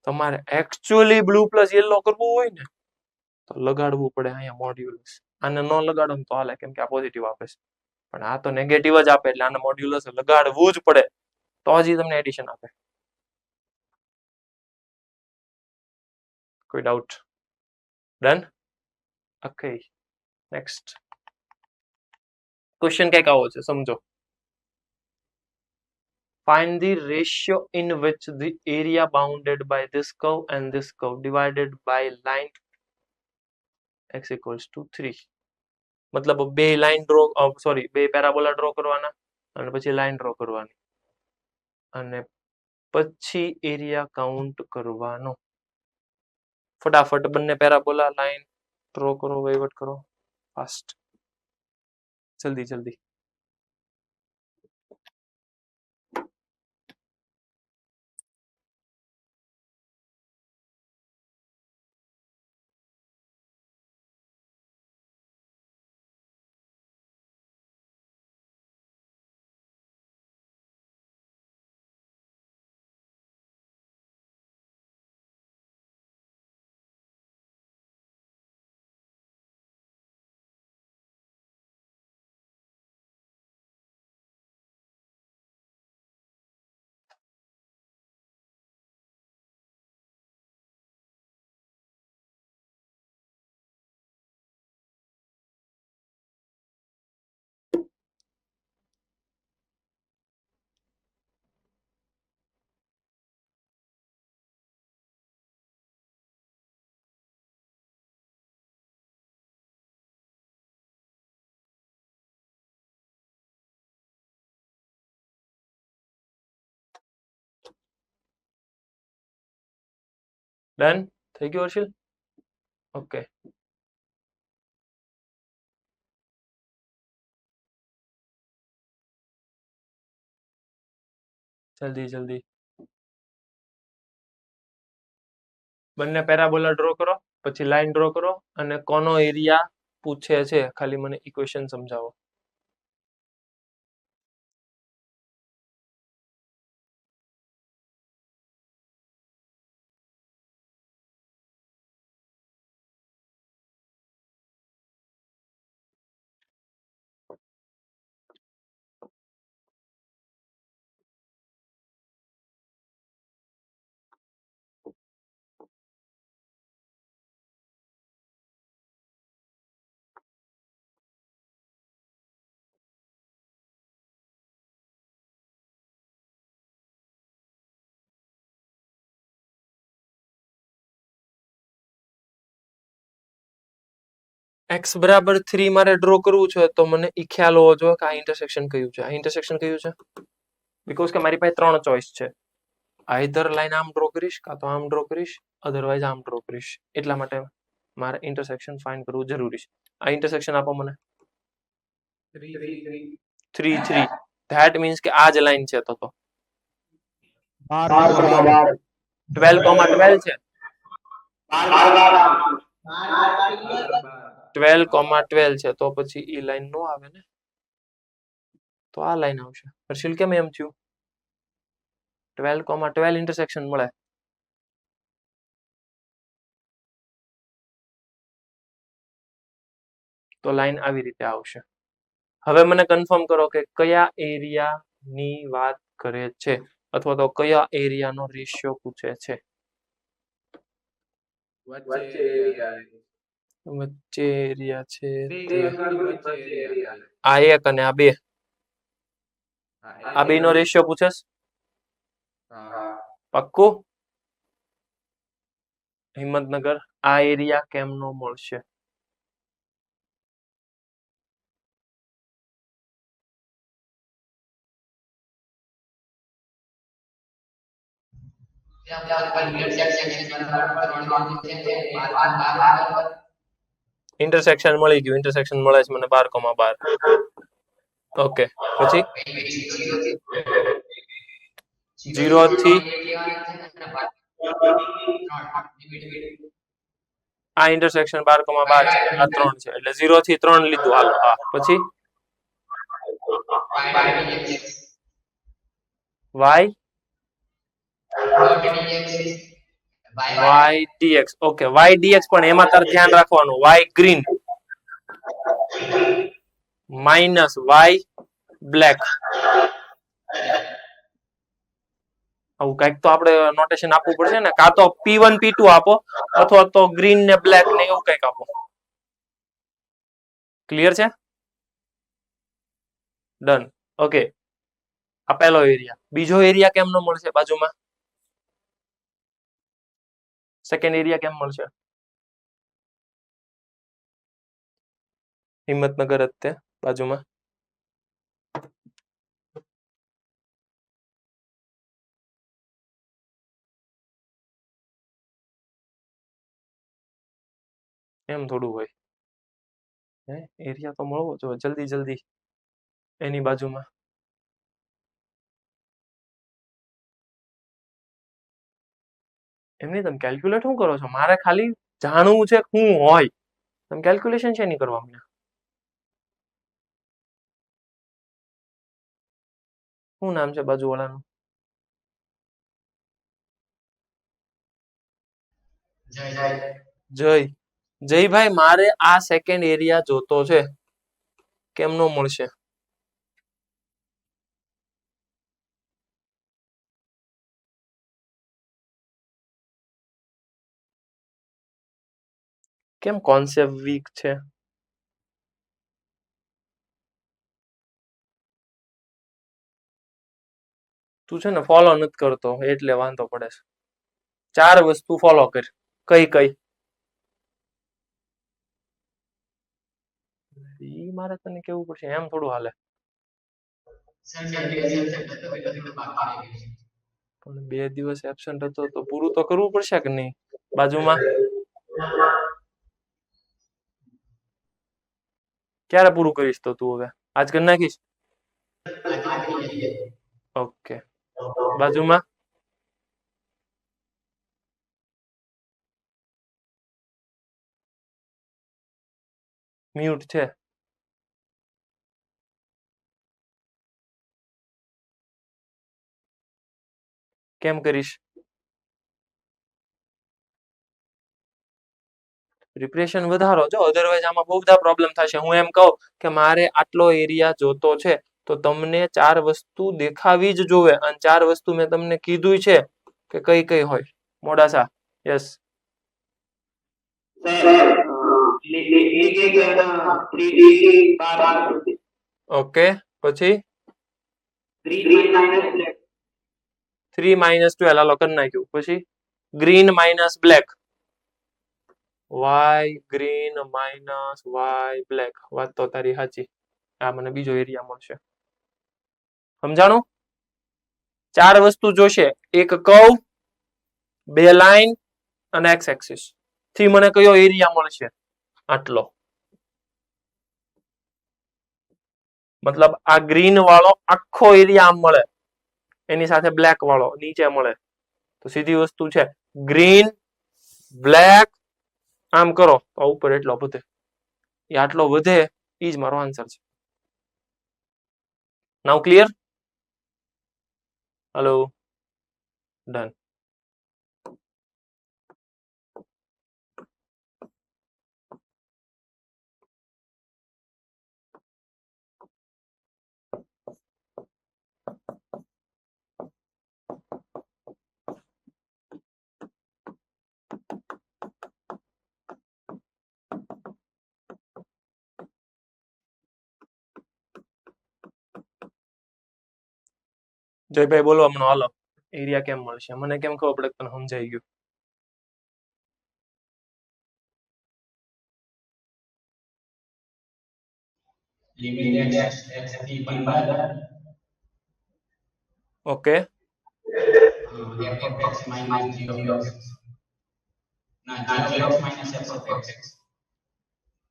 તમારે એકચ્યુઅલી બ્લુ પ્લસ યલો કરવું હોય ને તો લગાડવું પડે અહીંયા મોડ્યુલસ. આને ન લગાડો ને તો હાલે કેમ કે આ પોઝિટિવ આપે છે, પણ આ તો નેગેટિવ જ આપે એટલે આને મોડ્યુલસ લગાડવું જ પડે તો જ તમને એડિશન આપે. કોઈ doubt? Done? Okay, next question કઈક આવો છે, સમજો. Find the ratio in which the area bounded by this curve and this curve divided by line x equals to 3. મતલબ બે લાઈન ડ્રો બે પેરાબોલા ડ્રો કરવાના અને પછી લાઈન ડ્રો કરવાની અને પછી એરિયા કાઉન્ટ કરવાનો. ફટાફટ બંને પેરાબોલા લાઈન ડ્રો કરો, વહીવટ કરો ફાસ્ટ, જલ્દી જલ્દી. ડન થઈ ગયું હર્ષિલ? ઓકે જલ્દી જલ્દી બંને પેરાબોલા ડ્રો કરો, પછી લાઈન ડ્રો કરો અને કોનો એરિયા પૂછે છે ખાલી મને ઇક્વેશન સમજાવો. x બરાબર 3 મારે ડ્રો કરવું છે તો મને ઈ ખ્યાલ હોવો જોઈએ કે આ ઇન્ટરસેક્શન કયું છે. આ ઇન્ટરસેક્શન કયું છે? બીકોઝ કે મારી પાસે 3 ચોઇસ છે. આઈધર લાઈન આમ ડ્રો કરીશ કાં તો આમ ડ્રો કરીશ, અધરવાઇઝ આમ ડ્રો કરીશ. એટલા માટે મારે ઇન્ટરસેક્શન ફાઇન્ડ કરવું જરૂરી છે. આ ઇન્ટરસેક્શન આપો મને. 3 3 ધેટ મીન્સ કે આ જ લાઈન છે તો 12,12 છે. 12,12 છે તો પછી ઈ લાઈન નો આવે ને, તો આ લાઈન આવશે. હર્ષિલ કેમ એમ થયું? 12,12 ઇન્ટરસેક્શન મળે તો લાઈન આવી રીતે આવશે. હવે મને કન્ફર્મ કરો કે કયા એરિયા ની વાત કરે છે અથવા તો કયા એરિયાનો રેશિયો પૂછે છે. વચ્ચે એરિયા છે આ 1 અને આ 2. આ બે નો રેશિયો પૂછેસ? પાક્કું? હિંમતનગર આ એરિયા કેમ નો મળશે? ઇન્ટરસેક્શન મળી ગયું. ઇન્ટરસેક્શન મળે છે મને 12,12. ઓકે પછી 0 થી આ ઇન્ટરસેક્શન 12,12 છે, આ 3 છે એટલે 0 થી 3 લીધું. હાલો હા પછી y dx. Okay y dx પણ એમાં તારે ધ્યાન રાખવાનું y green minus y black. આવું કઈક તો આપણે નોટેશન આપવું પડશે ને, કાં તો p1 p2 આપો અથવા તો ગ્રીન ને બ્લેક ને એવું કઈક આપો. ક્લિયર છે? ડન. ઓકે આ પહેલો એરિયા. બીજો એરિયા કેમ નો મળશે બાજુમાં? સેકન્ડ એરિયા કેમ મળશે? હિંમતનગર જ તે બાજુમાં. એમ થોડું હોય હે, એરિયા તો મળવો જોઈએ જલ્દી જલ્દી એની બાજુમાં. એમની તમે કેલ્ક્યુલેટ શું કરો છો? મારે ખાલી જાણવું છે શું હોય. તમે કેલ્ક્યુલેશન છે નહીં કરવા મને. શું નામ છે બાજુવાળાનું? જય. જયભાઈ મારે આ સેકન્ડ એરિયા જોતો છે, કેમ નો મળશે? કેમ કોન્સેપ્ટ વીક છે? તું છે ને ફોલો નથી કરતો એટલે વાંધો પડે છે. 4 વસ્તુ ફોલો કર. કઈ કઈ? ઈ મારે તને કેવું પડશે, એમ થોડું હાલે. પણ 2 દિવસ એબસેન્ટ હતો તો પૂરું તો કરવું પડશે કે નહીં? બાજુમાં ક્યારે પૂરું કરીશ તો તું હવે આજ કરી નાખીશ ઓકે બાજુમાં મ્યુટ છે કેમ કરીશ રિપ્રેશન વધારો જો અધરવાઇઝ આમાં બહુ બધા પ્રોબ્લેમ થશે હું એમ કહું કે મારે આટલો એરિયા જોતો છે તો તમને 4 વસ્તુ દેખાવી જ જોવે અને 4 વસ્તુ મેં તમને કીધું છે કે કઈ કઈ હોય મોડાસા યસ ઓકે પછી 3 માઇનસ 12 હાલો કરી નાખ્યું પછી green minus black Y green minus Y black વાત તો તારી સાચી આ મને બીજો એરિયા મળશે સમજાણું 4 વસ્તુ જોશે એક કર્વ 2 લાઈન અને એક્સ એક્સિસ થી મને કયો એરિયા મળશે આટલો મતલબ આ ગ્રીન વાળો આખો એરિયા આમ મળે એની સાથે બ્લેક વાળો નીચે મળે તો સીધી વસ્તુ છે ગ્રીન બ્લેક આમ કરો તો ઉપર એટલો વધે એ આટલો વધે એ જ મારો આન્સર છે નાઉ ક્લિયર હેલો ડન જયભાઈ બોલો હમણાં હાલો એરિયા કેમ મળશે મને કેમ ખબર પડે તને સમજાઈ ગયું ઓકે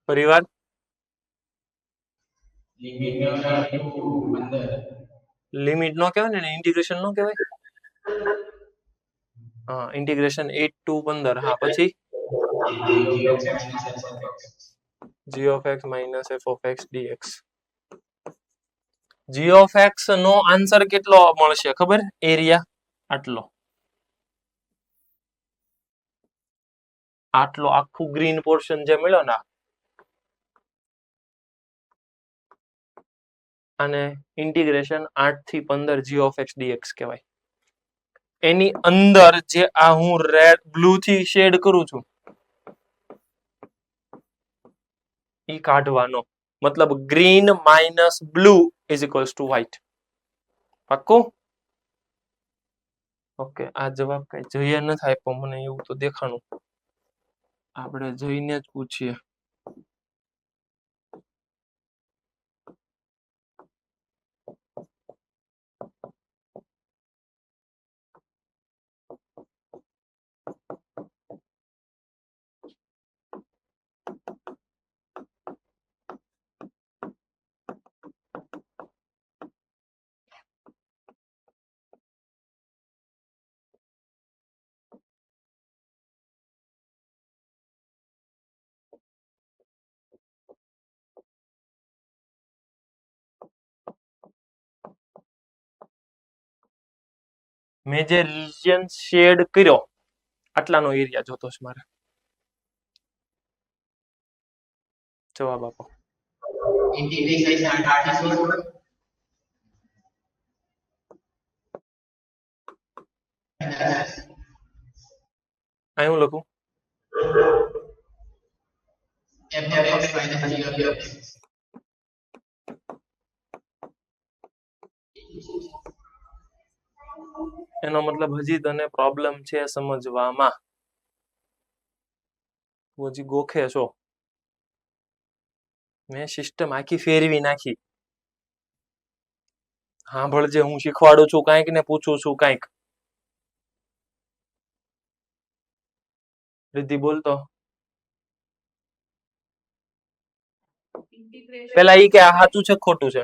પરિવાર લિમિટ નો કહેવાય ને ઇન્ટિગ્રેશન નો કહેવાય હા ઇન્ટિગ્રેશન 8 to 15 હા પછી g of x minus f of x dx g of x નો આન્સર કેટલો મળશે ખબર એરિયા આટલો આટલો આખું ગ્રીન પોર્શન જે મળ્યો ને અને ઇન્ટિગ્રેશન 8 થી 15 g of x dx કહેવાય એની અંદર જે આ હું રેડ બ્લુ થી શેડ કરું છું ઈ કાઢવાનો મતલબ green minus blue is equals to white પાક્કું ઓકે આ જવાબ કઈ જોઈએ નથી આપ્યો મને એવું તો દેખાણું આપણે જોઈને જ પૂછીએ મેં જે રિજિયન શેડ કર્યો આટલાનો એરિયા જોતો છે મારે જવાબ આપો અહીં હું લખું એનો મતલબ હજી તને પ્રોબ્લેમ છે સમજવામાં હજી ગોખે છો મેં સિસ્ટમ આખી ફેરવી નાખી સાંભળજે હું શીખવાડું છું કાંઈક ને પૂછું છું કાંઈક रिद्धि बोल तो પેલા ઈ કે આ સાચું છે ખોટું છે?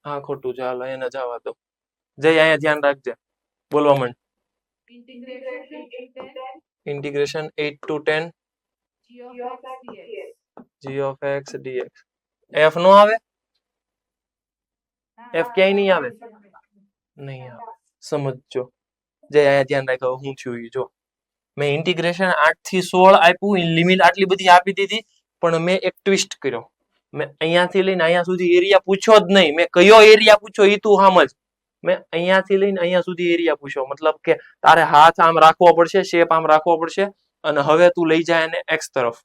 હા ખોટું છે, હાલો એને જવા દો. જય અહીંયા ધ્યાન રાખજે, બોલવા માંડ. Integration 8 to 10 g of x dx. f નો આવે? f ક્યાંય નહીં આવે, નહીં આવે. સમજજો, જય અહીંયા ધ્યાન રાખો હું થયું ઈ જો. મેં ઇન્ટિગ્રેશન 8 થી 16 આપ્યું, લિમિટ આટલી બધી આપી દીધી, પણ મેં એક ટ્વિસ્ટ કર્યો. મેં અહીંયાથી લઈને અહીંયા સુધી એરિયા પૂછ્યો જ નહીં. મેં કયો એરિયા પૂછ્યો ઈ તું સમજ. મેં અહીંયાથી લઈને અહીંયા સુધી એરિયા પૂછ્યો, મતલબ કે તારે હાથ આમ રાખવો પડશે, શેપ આમ રાખવો પડશે, અને હવે તું લઈ જાય એને x તરફ.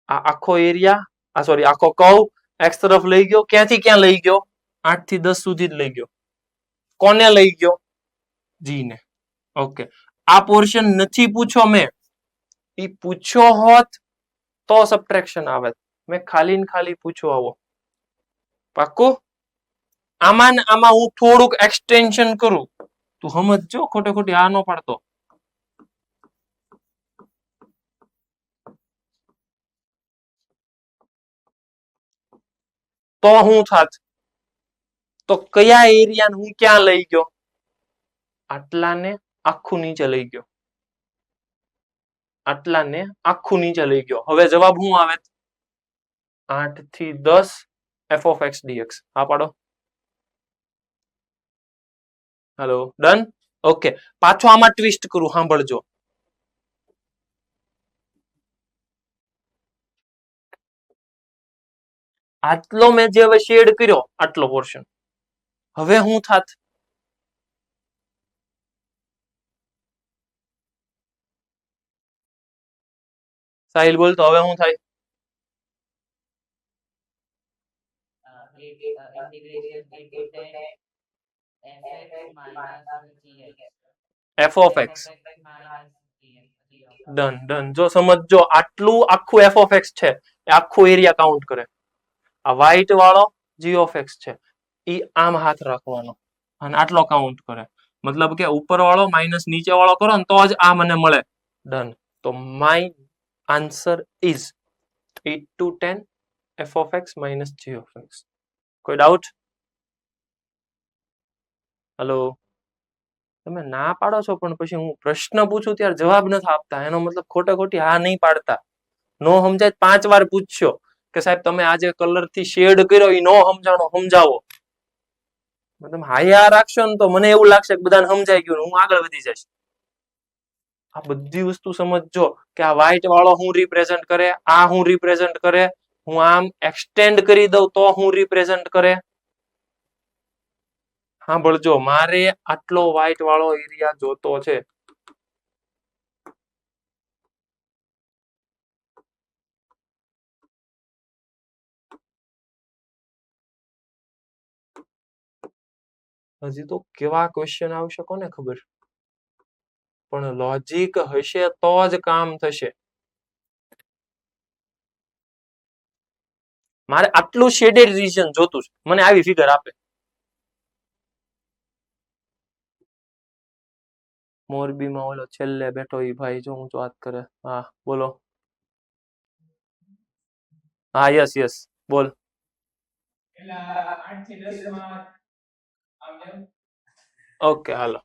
આ આખો એરિયા, આ સોરી આખો કર્વ x તરફ લઈ ગયો. ક્યાંથી ક્યાં લઈ ગયો? 8 થી 10 સુધી જ લઈ ગયો. કોને લઈ ગયો? g ને. ઓકે, આ પોર્શન નથી પૂછ્યો મેં. ઈ પૂછ્યો હોત તો સબટ્રેક્શન આવે. મેં ખાલી ને ખાલી પૂછ્યો આવો. પાક્કું? આમાં ને આમાં હું થોડુંક એક્સટેન્શન કરું, તું સમજજો, ખોટે ખોટી આ ન પાડતો. તો હું થાત? તો કયા એરિયાને હું ક્યાં લઈ ગયો? આટલાને આખું નીચે લઈ ગયો. આટલાને આખું નીચે લઈ ગયો. હવે જવાબ શું આવે? 8 થી 10 f of x dx. હા પાડો. Hello, done? ઓકે, પાછો આમાં ટ્વિસ્ટ કરું, સાંભળજો. આટલો મેં જે હવે શેડ કર્યો, આટલો પોર્શન, હવે હું થાત? સાહિલ બોલ તો હવે હું થાય? f of x. Done done. જો સમજજો, આટલું આખું f of x છે, એ આખું એરિયા કાઉન્ટ કરે. આ વ્હાઈટ વાળો g of x છે, ઈ આમ હાથ રાખવાનો અને આટલો કાઉન્ટ કરે. મતલબ કે ઉપર વાળો માઇનસ નીચે વાળો કરો ને તો જ આ મને મળે. ડન. તો my answer is 8 to 10 f of x minus g of x. કોઈ ડાઉટ? હેલો, તમે ના પાડો છો, પણ પછી હું પ્રશ્ન પૂછું ત્યારે જવાબ નથી આપતા. એનો મતલબ ખોટે ખોટી હા નહીં પાડતા. નો સમજાય 5 વાર પૂછશો કે સાહેબ તમે આજે કલર થી શેડ કર્યો, એ નો સમજાણો, સમજાવો. તમે હાયા રાખશો ને તો મને એવું લાગશે કે બધાને સમજાઈ ગયું, હું આગળ વધી જઈશ. આ બધી વસ્તુ સમજજો કે આ વ્હાઈટ વાળો હું રિપ્રેઝન્ટ કરે, આ હું રિપ્રેઝન્ટ કરે, હું આમ એક્સટેન્ડ કરી દઉં તો હું રિપ્રેઝન્ટ કરે. સાંભળજો, મારે આટલો વ્હાઈટ વાળો એરિયા જોતો છે. હજી તો કેવા ક્વેશ્ચન આવશે કોને ખબર, પણ લોજિક હશે તો જ કામ થશે. મારે આટલું શેડેડ રિજન જોતું છે, મને આવી ફિગર આપે. મોરબીમાં ઓલો છેલ્લે બેઠો ઈ ભાઈ જો હું વાત કરે. હા બોલો. હા યસ યસ બોલ. ઓકે હાલો.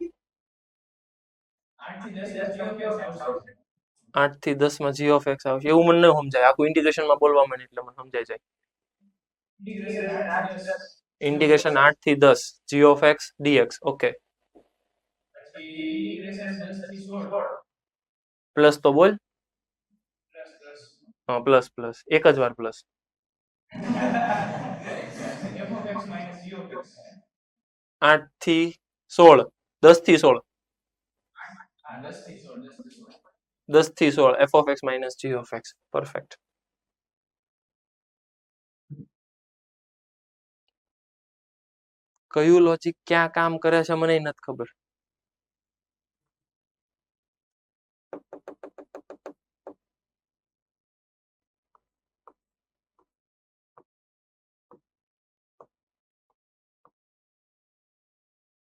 8 થી 10 માં g of x આવશે એવું મને ન સમજાય. આખું ઇન્ટિગ્રેશન માં બોલવા માંડે એટલે મને સમજાઈ જાય. ઇન્ટિગ્રેશન 8 થી 10 g of x dx. Okay, plus તો બોલ. હા પ્લસ પ્લસ, એક જ વાર પ્લસ. 8 થી 16, 10 થી 16, 10 થી 16 f of x minus g of x. Perfect. કયું લોજિક ક્યાં કામ કરે છે મને નથી ખબર.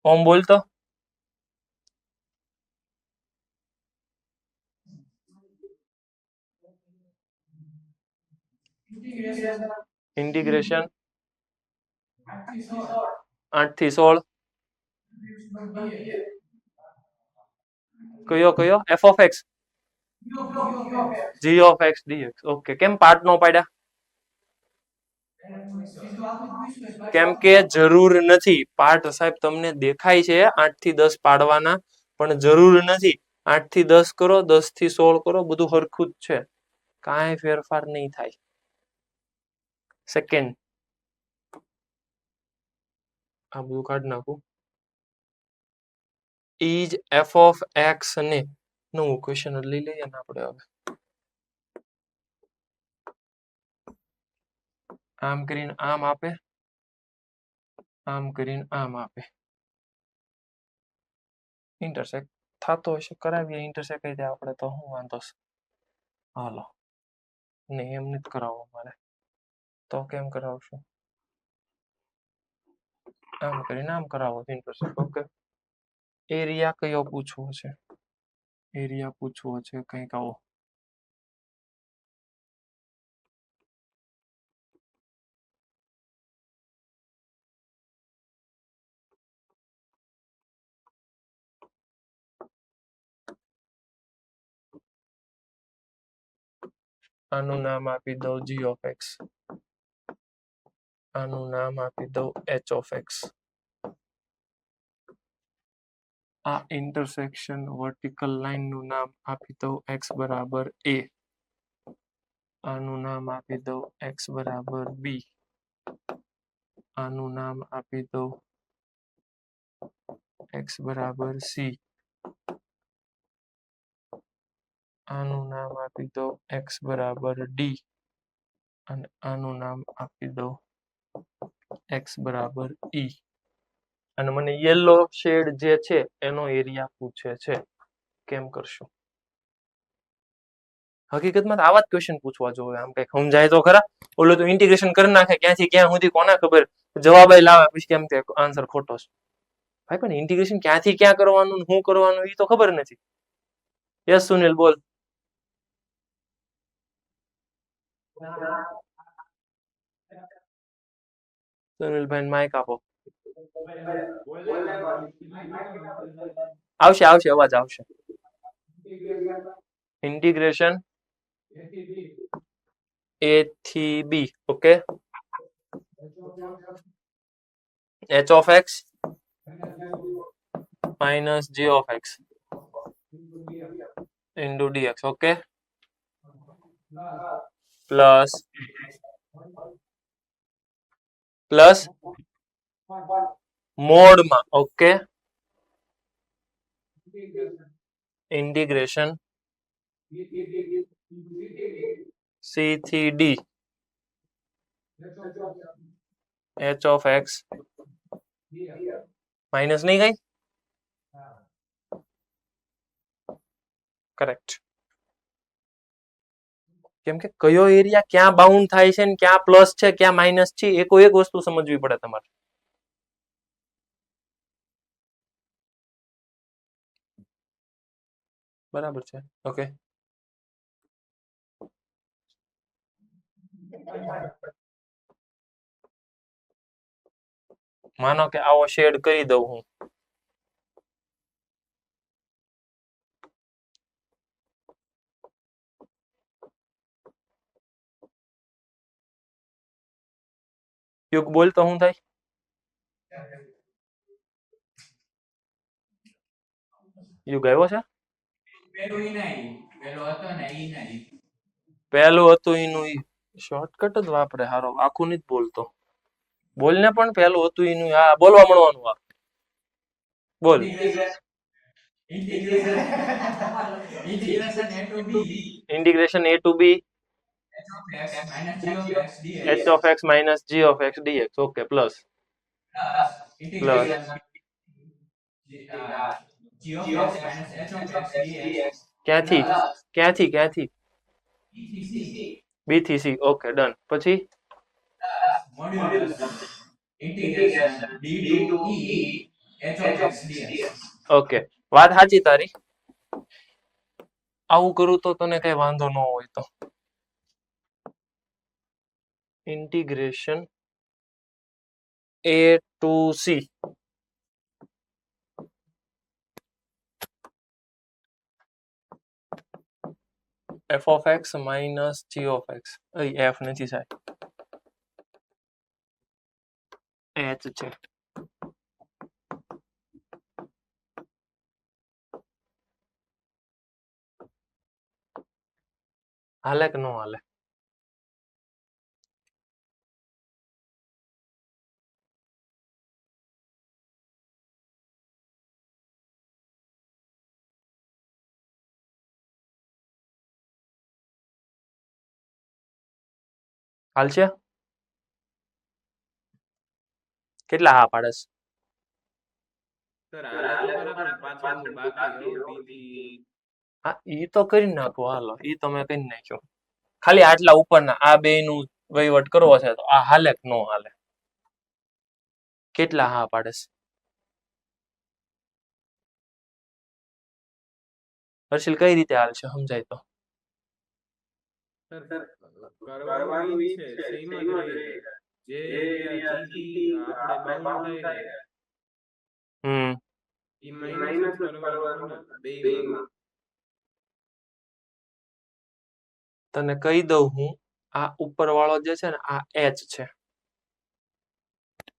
ઓમ બોલતો. ઇન્ટિગ્રેશન 8 થી 16 કયો f of x g of x dx. Okay, કેમ પાર્ટ નો પાડ્યા? કેમ કે જરૂર નથી. પાર્ટ સાહેબ તમને દેખાય છે 8 થી 10 પાડવાના, પણ જરૂર નથી. 8 થી 10 કરો, 10 થી 16 કરો, બધું હરખું જ છે, કાંઈ ફેરફાર નહીં થાય. સેકન્ડ, આ બધું કાઢી નાખું. ઇજ f of x ને નવું ક્વેશ્ચન લઈ લઈએ ને આપણે હવે. આમ કરીને આમ આપે, આમ કરીને આમ આપે. ઇન્ટરસેક્ટ થતો હશે કરાવીએ, ઇન્ટરસેક્ટ રીતે આપણે તો શું વાંધો છે. હાલો, નહીં એમ નથી કરાવવો મારે, તો કેમ કરાવશું? આમ કરીને આમ કરાવો ઇન્ટરસેક્ટ. ઓકે, એરિયા કયો પૂછવો છે? એરિયા પૂછવો છે કંઈક આવો. આનું નામ આપી દઉં g of x, આનું નામ આપી દઉં h of x. આ ઇન્ટરસેક્શન વર્ટિકલ લાઈન નું નામ આપી દઉં x બરાબર a, આનું નામ આપી દઉં x બરાબર b, આનું નામ આપી દઉં x બરાબર c, આનું નામ આપી દઉં x બરાબર d, અને આનું નામ આપી દઉં x બરાબર e. અને મને યેલો શેડ જે છે એનો એરિયા પૂછે છે, કેમ કરશું? હકીકતમાં આવા જ ક્વેશ્ચન પૂછવા જોઈએ, આમ કઈ સમજાય તો ખરા. ઓલું તો ઇન્ટિગ્રેશન કરી નાખે ક્યાંથી ક્યાં સુધી, કોના ખબર, જવાબ લાવે પછી કેમ કે આન્સર ખોટો છે. ભાઈ પણ ઇન્ટિગ્રેશન ક્યાંથી ક્યાં કરવાનું, શું કરવાનું એ તો ખબર નથી. યસ સુનિલ બોલ. સુનિલભાઈ માઇક આપો. આવશે આવશે, અવાજ આવશે. ઇન્ટિગ્રેશન a થી b. Okay, h of x minus g of x into dx. Okay, plus મોડમાં. ઓકે, ઇન્ટિગ્રેશન c થી d h of x minus નહીં કઈ? કરેક્ટ. કેમ કે કયો એરિયા ક્યાં બાઉન્ડ થાય છે ને ક્યાં પ્લસ છે ક્યાં માઇનસ છે, એક વસ્તુ સમજવી પડે તમારે. બરાબર છે. ઓકે, માનો કે આવો શેડ કરી દઉં હું, યુગ બોલ તો શું થાય? યુગ આવ્યો છે? પહેલું હતું એનું શોર્ટકટ જ વાપરે હારો, આખું નથી બોલતો. બોલ ને પણ પહેલું હતું એનું, આ બોલવા મળવાનું. આ બોલ. Integration a to b h of x minus g of x dx. Okay, plus ક્યાંથી ક્યાંથી ક્યાંથી? b થી c. Okay, done. પછી ઓકે, વાત સાચી તારી. આવું કરું તો તને કઈ વાંધો ન હોય તો integration a to c f of x minus g of x f નથી સાહેબ h છે હાલે કે નો હાલે હાલશે કેટલા હા પાડે હા ઈ તો કરી નાખો હાલો ઈ તમે કરી નાખ્યો ખાલી આટલા ઉપરના આ બે નું વહીવટ કરવો છે તો આ હાલે કે નો હાલે કેટલા હા પાડે હર્ષિલ કઈ રીતે હાલશે સમજાય તો કરવાનું ઈ છે સેમ જ રહે જે એરિયા g થી આપણે બાઉન્ડ થાય ઈ માઈનસ જ કરવાનું ને બેયમાં તને કહી દઉં હું આ ઉપર વાળો જે છે ને આ h છે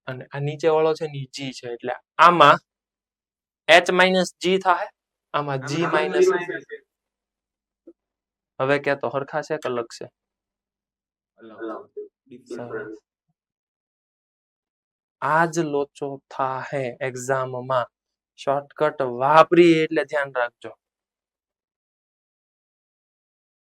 અને આ નીચે વાળો છે ને g છે એટલે આમાં h માઇનસ g થાય આમાં g માઇનસ હવે કે તો હરખા છે કે અલગ છે આજ લોચો થાહે એક્ઝામમાં શોર્ટકટ વાપરી એટલે ધ્યાન રાખજો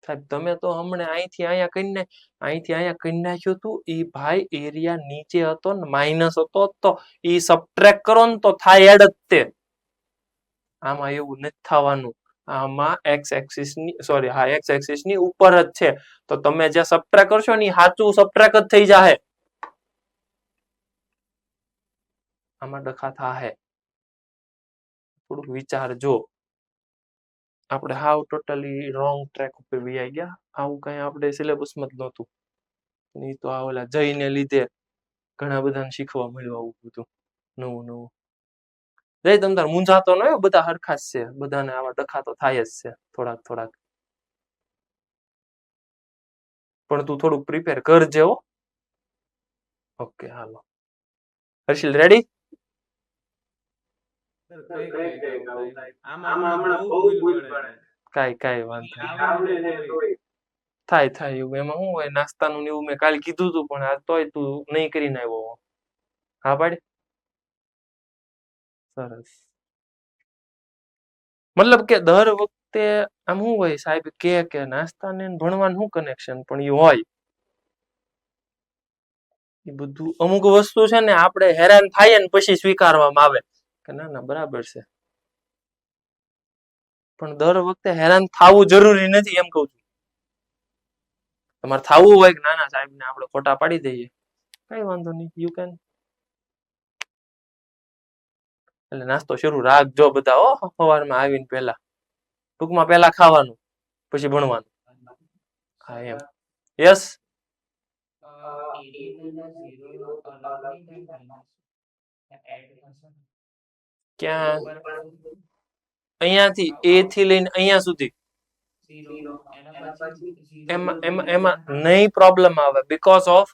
સાહેબ તમે તો હમણાં અહીંથી અહીંયા કરી નાખ્યું હતું ઈ ભાઈ એરિયા નીચે હતો ને માઇનસ હતો તો ઈ સબટ્રેક્ટ કરો ને તો થાય એડ જ તે આમાં એવું નથી થવાનું આમાં એક્સ એક્સિસ ની ઉપર જ છે તો તમે જે સબટ્રેક્ટ કરશો ને સાચું સબટ્રેક્ટ જ થઈ જાહે આમાં ડખા થાહે થોડુંક વિચારજો આપણે હાવ ટોટલી રોંગ ટ્રેક ઉપર વહી ગયા આવું કઈ આપણે સિલેબસમાં જ નહોતું નહીં તો આ ઓલા જઈને લીધે ઘણા બધાને શીખવા મળ્યું આવું બધું નવું જઈ તમ તાર મૂંઝાતો ન હોય બધા હરખા જ છે બધાને આવા ડખા તો થાય જ છે થોડાક પણ તું થોડુંક પ્રિપેર કરજે હો ઓકે હાલો હર્ષિલ રેડી કાઈ વાંધો થાય એવું એમાં શું હોય નાસ્તાનું ને એવું મેં કાલે કીધું હતું પણ આ તોય તું નહીં કરીને આવ્યો હા પાડી સરસ મતલબ કે દર વખતે આમ શું હોય સાહેબ કે નાસ્તા ને ભણવાનું શું કનેક્શન પણ એ હોય એ બધું અમુક વસ્તુ છે ને આપણે હેરાન થાય ને પછી સ્વીકારવામાં આવે કે ના બરાબર છે પણ દર વખતે હેરાન થવું જરૂરી નથી એમ કહું છું તમારે થવું હોય કે નાના સાહેબ ને આપણે ફોટા પાડી દઈએ કઈ વાંધો નહીં યુ કેન એટલે નાસ્તો શરૂ રાખજો બધા હો સવારમાં આવીને પહેલા ટૂંકમાં પહેલા ખાવાનું પછી ભણવાનું હા એમ યસ ક્યાં અહીંયાથી એ થી લઈને અહીંયા સુધી એમાં નહીં પ્રોબ્લેમ આવે બીકોઝ ઓફ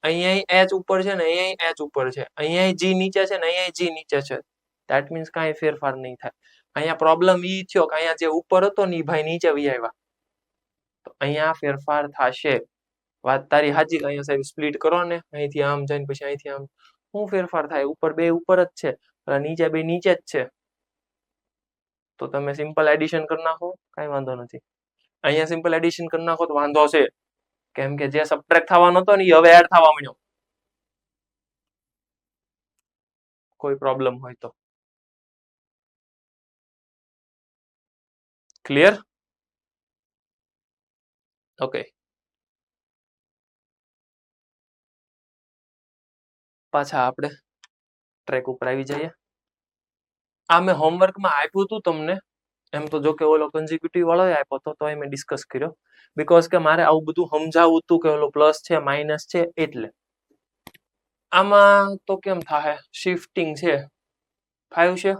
અહીંયા એચ ઉપર છે ને અહીંયા એચ ઉપર છે અહીંયા જી નીચે છે ને અહીંયા જી નીચે છે ધેટ મીન્સ કાંઈ ફેરફાર નહીં થાય અહીંયા પ્રોબ્લેમ ઈ થયો કે અહીંયા જે ઉપર હતો ને ઈ ભાઈ નીચે વહી આવ્યા તો અહીંયા ફેરફાર થશે વાત તારી સાચી કે અહીંયા સાહેબ સ્પ્લિટ કરો ને અહીંથી આમ જઈને પછી અહીંથી આમ શું ફેરફાર થાય ઉપર બે ઉપર જ છે નીચે બે નીચે જ છે તો તમે સિમ્પલ એડિશન કરી નાખો કાંઈ વાંધો નથી અહીંયા સિમ્પલ એડિશન કરી નાખો તો વાંધો છે કેમ કે જે સબટ્રેક્ટ થવાનો હતો ને એ હવે એડ થવા મળ્યો કોઈ પ્રોબ્લેમ હોય તો ક્લિયર ઓકે પાછા આપણે ટ્રેક ઉપર આવી જઈએ આ મેં હોમવર્કમાં આપ્યું હતું તમને એમ તો જો કે ઓલો કન્ઝિક્યુટિવ વાળો આપ્યો તો તોય મેં ડિસ્કસ કર્યો બીકોઝ કે મારે આવું બધું સમજાવવું હતું કે ઓલો પ્લસ છે માઇનસ છે એટલે આમાં તો કેમ થાય શિફ્ટિંગ છે 5 છે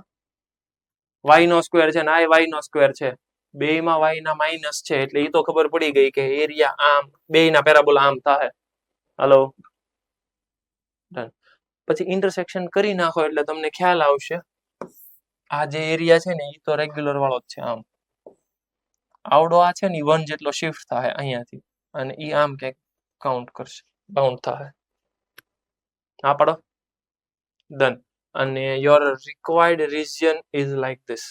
y નો સ્ક્વેર છે ને આ y નો સ્ક્વેર છે બેયમાં y ના માઇનસ છે એટલે એ તો ખબર પડી ગઈ કે એરિયા આમ બેયના પેરાબોલા આમ થાય હાલો ડન પછી ઇન્ટરસેક્શન કરી નાખો એટલે તમને ખ્યાલ આવશે આ જે એરિયા છે ને એ તો રેગ્યુલર વાળો જ છે આમ આવડો આ છે ને 1 જેટલો શિફ્ટ થાય અહીંયાથી અને ઈ આમ ક્યાંક કાઉન્ટ કરશે બાઉન્ડ થાય હા પાડો ડન અને your required region is like this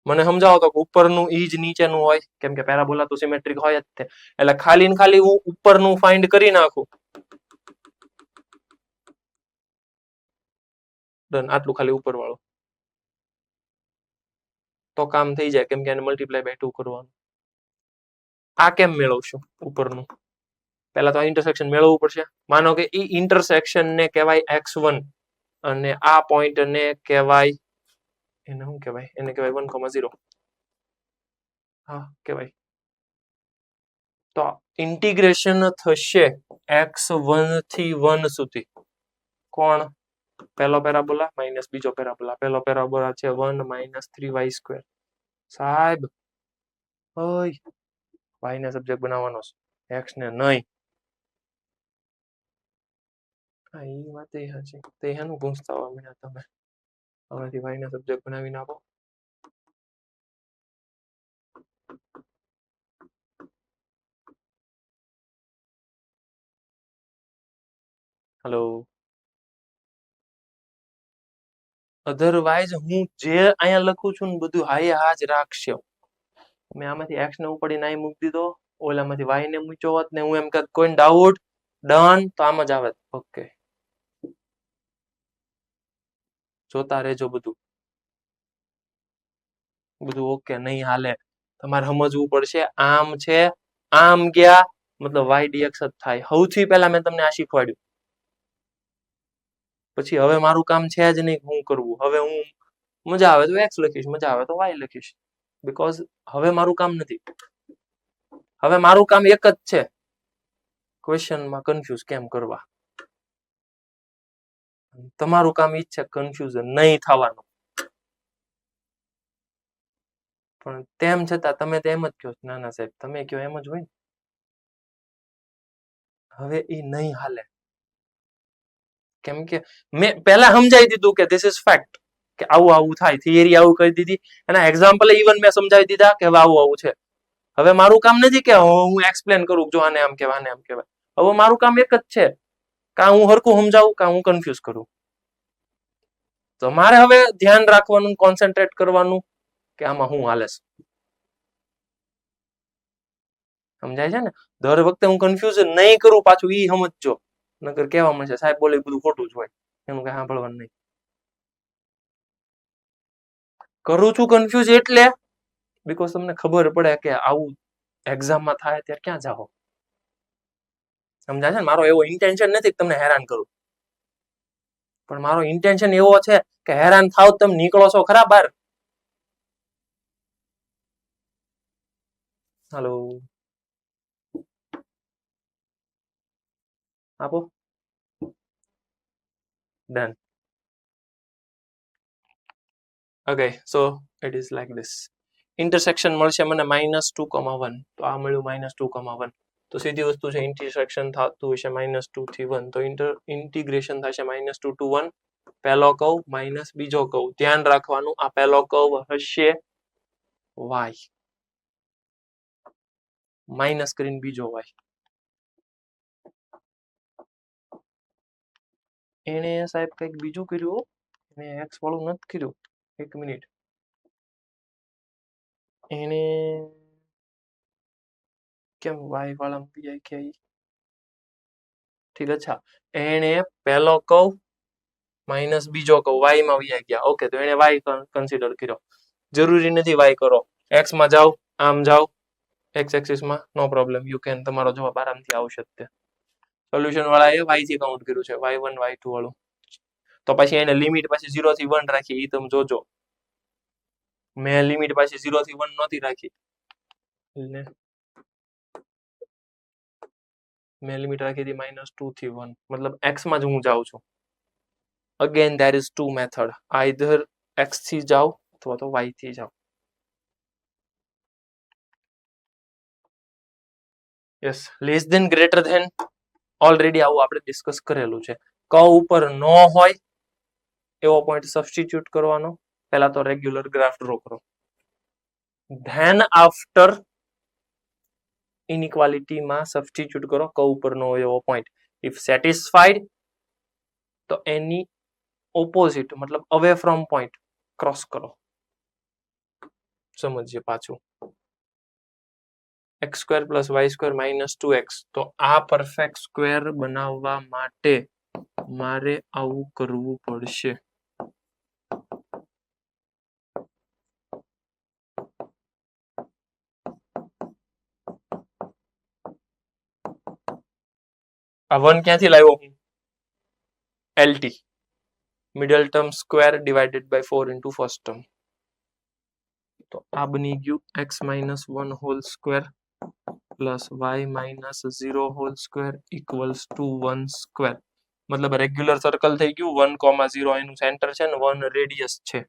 મને સમજાવો તો ઉપરનું ઈ જ નીચેનું હોય કેમ કે પેરાબોલા તો સિમેટ્રિક હોય જ તે એટલે ખાલી ને ખાલી હું ઉપરનું ફાઇન્ડ કરી નાખું ડન આટલું ખાલી ઉપર વાળું તો કામ થઈ જાય કેમ કે એને મલ્ટીપ્લાય બાય 2 કરવાનું આ કેમ મેળવશું ઉપરનું પહેલા તો આ ઇન્ટરસેક્શન મેળવવું પડશે માનો કે ઈ ઇન્ટરસેક્શન ને કહેવાય x1 અને આ પોઈન્ટ ને કહેવાય એને શું કહેવાય એને કહેવાય 1,0 હા કહેવાય તો ઇન્ટિગ્રેશન થશે x1 થી 1 સુધી કોણ પહેલો પેરાબોલા માઇનસ બીજો પેરાબોલા પહેલો પેરાબોલા છે 1 - 3y². સાહેબ ઓય y ને સબ્જેક્ટ બનાવવાનો છે x ને નહીં હા એ વાત એ હશે તે એનું પૂછતા હોય મને તમે હવેથી y ને સબ્જેક્ટ બનાવી નાખો હેલો અધરવાઇઝ હું જે અહીંયા લખું છું ને બધું હાય હા જ રાખશે મેં આમાંથી x ને ઉપાડીને અહીં મૂકી દીધો ઓલામાંથી y ને મૂક્યો હોત ને હું એમ કહેત કોઈ ડાઉટ ડન તો આમ જ આવે ઓકે જોતા રહેજો બધું ઓકે નહીં હાલે તમારે સમજવું પડશે આમ છે આમ ગયા મતલબ y dx જ થાય સૌથી પહેલા મેં તમને આ શીખવાડ્યું પછી હવે મારું કામ છે જ નહીં હું કરવું હવે હું મજા આવે તો x લખીશ મજા આવે તો y લખીશ બીકોઝ હવે મારું કામ નથી હવે મારું કામ એક જ છે ક્વેશ્ચનમાં કન્ફ્યુઝ કેમ કરવા તમારું કામ ઈ છે કન્ફ્યુઝન નહીં થવાનું પણ તેમ છતાં તમે તો એમ જ કહો ના ના સાહેબ તમે કહો એમ જ હોય ને હવે ઈ નહીં હાલે કેમ કે મેં પહેલા સમજાવી દીધું કે ધીસ ઇઝ ફેક્ટ કે આવું આવું થાય થિયરી આવું કરી દીધી એના એક્ઝામ્પલ ઇવન મેં સમજાવી દીધા કે આવું આવું છે હવે મારું કામ નથી કે હું એક્સપ્લેન કરું જો આને આમ કહેવાય આને આમ કહેવાય હવે મારું કામ એક જ છે કાં હું હરખું સમજાવું કાં હું કન્ફ્યુઝ કરું તો મારે હવે ધ્યાન રાખવાનું કોન્સન્ટ્રેટ કરવાનું કે આમાં હું હાલે છે સમજાય છે ને દર વખતે હું કન્ફ્યુઝન નહીં કરું પાછું ઈ સમજજો નકર કેવા મળશે સાહેબ બોલે બધું ખોટું જ હોય એનું કઈ સાંભળવાનું નહીં કરું છું કન્ફ્યુઝ એટલે બીકોઝ તમને ખબર પડે કે આવું એક્ઝામમાં થાય ત્યારે ક્યાં જાઓ સમજાય છે ને મારો એવો ઇન્ટેન્શન નથી કે તમને હેરાન કરું પણ મારો ઇન્ટેન્શન એવો છે કે હેરાન થાવ તમે નીકળો છો ખરા બહાર હાલો આપો done okay so it is like this intersection મળશે મને -2,1 તો આ મળ્યું -2,1 તો સીધી વસ્તુ છે ઇન્ટરસેક્શન થતું હશે -2 થી 1 તો ઇન્ટિગ્રેશન થશે -2 to 1 પહેલો કર્વ માઇનસ બીજો કર્વ ધ્યાન રાખવાનું આ પહેલો કર્વ હશે y માઇનસ કરીને બીજો y એને સાહેબ કંઈક બીજું કર્યું એને x વાળું નથી કર્યું એક મિનિટ એને કેમ y વાળા પીઆઈ કે ઠીક અચ્છા એને પહેલો કર્વ માઇનસ બીજો કર્વ y માં વ્યા ગયા ઓકે તો એને y કન્સિડર કર્યો જરૂરી નથી y કરો x માં જાઓ આમ જાઓ x એક્સિસ માં નો પ્રોબ્લેમ યુ કેન તમારો જવાબ આરામથી આવશે જ તે સોલ્યુશન વાળા એ y થી કાઉન્ટ કર્યું છે y1 y2 વાળું. તો પછી એને લિમિટ પછી 0 થી 1 રાખી એ તમે જોજો. મેં લિમિટ પાછી 0 થી 1 નહોતી રાખી. મેં લિમિટ રાખી હતી -2 થી 1 મતલબ x માં જ હું જાઉં છું. Again there is two method, either x થી જાઓ અથવા તો y થી જાઓ. Yes, less than greater than already આવું આપણે ડિસ્કસ કરેલું છે. કર્વ ઉપર નો હોય એવો પોઈન્ટ સબસ્ટિટ્યુટ કરવાનો. પહેલા તો રેગ્યુલર ગ્રાફ ડ્રો કરો. ધેન આફ્ટર ઇનઇક્વાલિટીમાં સબસ્ટિટ્યુટ કરો કર્વ ઉપર નો હોય એવો પોઈન્ટ. ઇફ સેટિસ્ફાઈડ તો એની ઓપોઝિટ મતલબ અવે ફ્રોમ પોઈન્ટ ક્રોસ કરો. સમજીએ પાછું. x² + y² - 2x. તો આ પરફેક્ટ સ્ક્વેર બનાવવા માટે મારે આવું કરવું પડશે. આ 1 ક્યાંથી લાવ્યો હું? LT middle term square divided by 4 into first term. તો આ બની ગયું x - 1 whole square plus y - 0 whole square equals to 1 square. મતલબ રેગ્યુલર સર્કલ થઈ ગયું. 1,0 એનું સેન્ટર છે ને 1 રેડિયસ છે.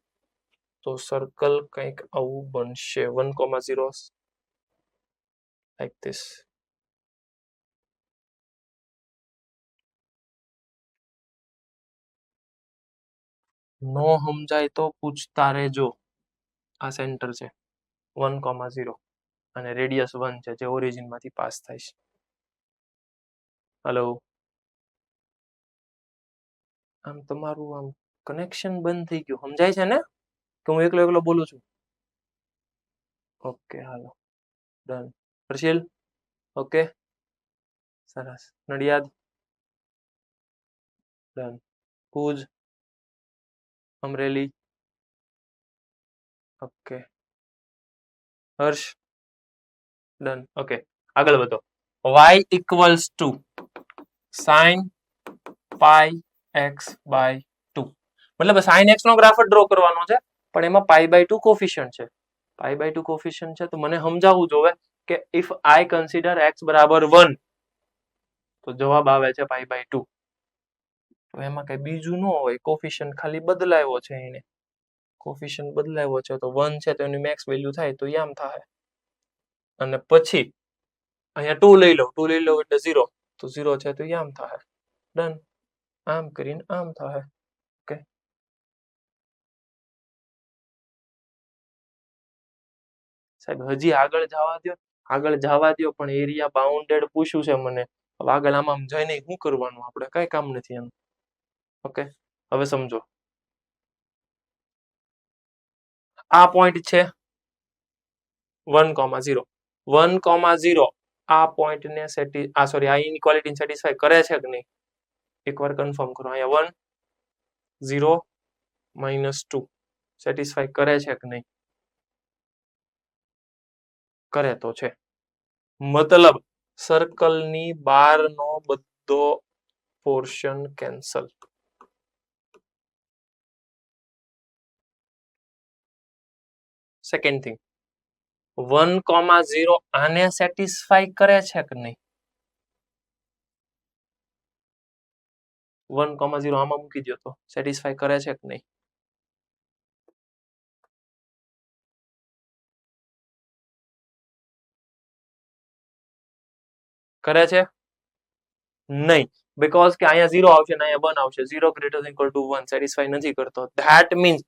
તો સર્કલ કંઈક આવું બનશે 1,0 લાઈક ધીસ. નો સમજાય તો પૂછતા રહેજો. આ સેન્ટર છે 1,0 અને રેડિયસ 1 છે જે ઓરિજિન માંથી પાસ થાય છે. હેલો, આમ તમારું આમ કનેક્શન બંધ થઈ ગયું. સમજાય છે ને કે હું એકલો એકલો બોલું છું? ઓકે, હાલો, ડન. હર્ષિલ, ઓકે, સરસ. નડિયાદ, ડન. ભુજ, અમરેલી, ઓકે. હર્ષ, ડન. ઓકે, આગળ વધો. y equals to sin πx/2. મતલબ sin x નો ગ્રાફ ડ્રો કરવાનો છે પણ એમાં π/2 કોફિશિયન્ટ છે. π/2 કોફિશિયન્ટ છે તો મને સમજાવવું જોવે કે ઇફ I કન્સિડર x બરાબર 1 તો જવાબ આવે છે π/2. તો એમાં કઈ બીજું ન હોય, કોફિશિયન્ટ ખાલી બદલાયો છે. એને કોફિશિયન્ટ બદલાયો છે તો 1 છે તો એની મેક્સ વેલ્યુ થાય તો આમ થાય. અને પછી અહીંયા 2 લઈ લો, 2 લઈ લો એટલે 0 તો 0 છે તો આમ થાય. ડન. આમ કરીને આમ થાય. ઓકે, સાહેબ હજી આગળ જવા દો. આગળ જવા દો પણ એરિયા બાઉન્ડેડ પૂછ્યું છે મને. હવે આગળ આમાં જઈને શું કરવાનું? આપણે કઈ કામ નથી એનું. ઓકે, હવે સમજો. આ પોઈન્ટ છે 1,0. 1,0 આ પોઈન્ટને આ ઇનઇક્વાલિટીને સેટિસ્ફાય કરે છે કે નહીં એકવાર કન્ફર્મ કરો. અહીંયા 1 0 -2 સેટિસ્ફાય કરે છે કે નહીં? કરે તો છે. મતલબ સર્કલની બહારનો બધો પોર્શન કેન્સલ. સેકન્ડ થિંગ, 1,0 આને સેટિસ્ફાય કરે છે કે નહીં? 1,0 આમાં મૂકી દો તો સેટિસ્ફાય કરે છે કે નહીં? કરે છે નહીં, બીકોઝ કે અહીંયા 0 આવશે ને અહીંયા 1 આવશે. 0 > 1 સેટિસ્ફાય નથી કરતો. That means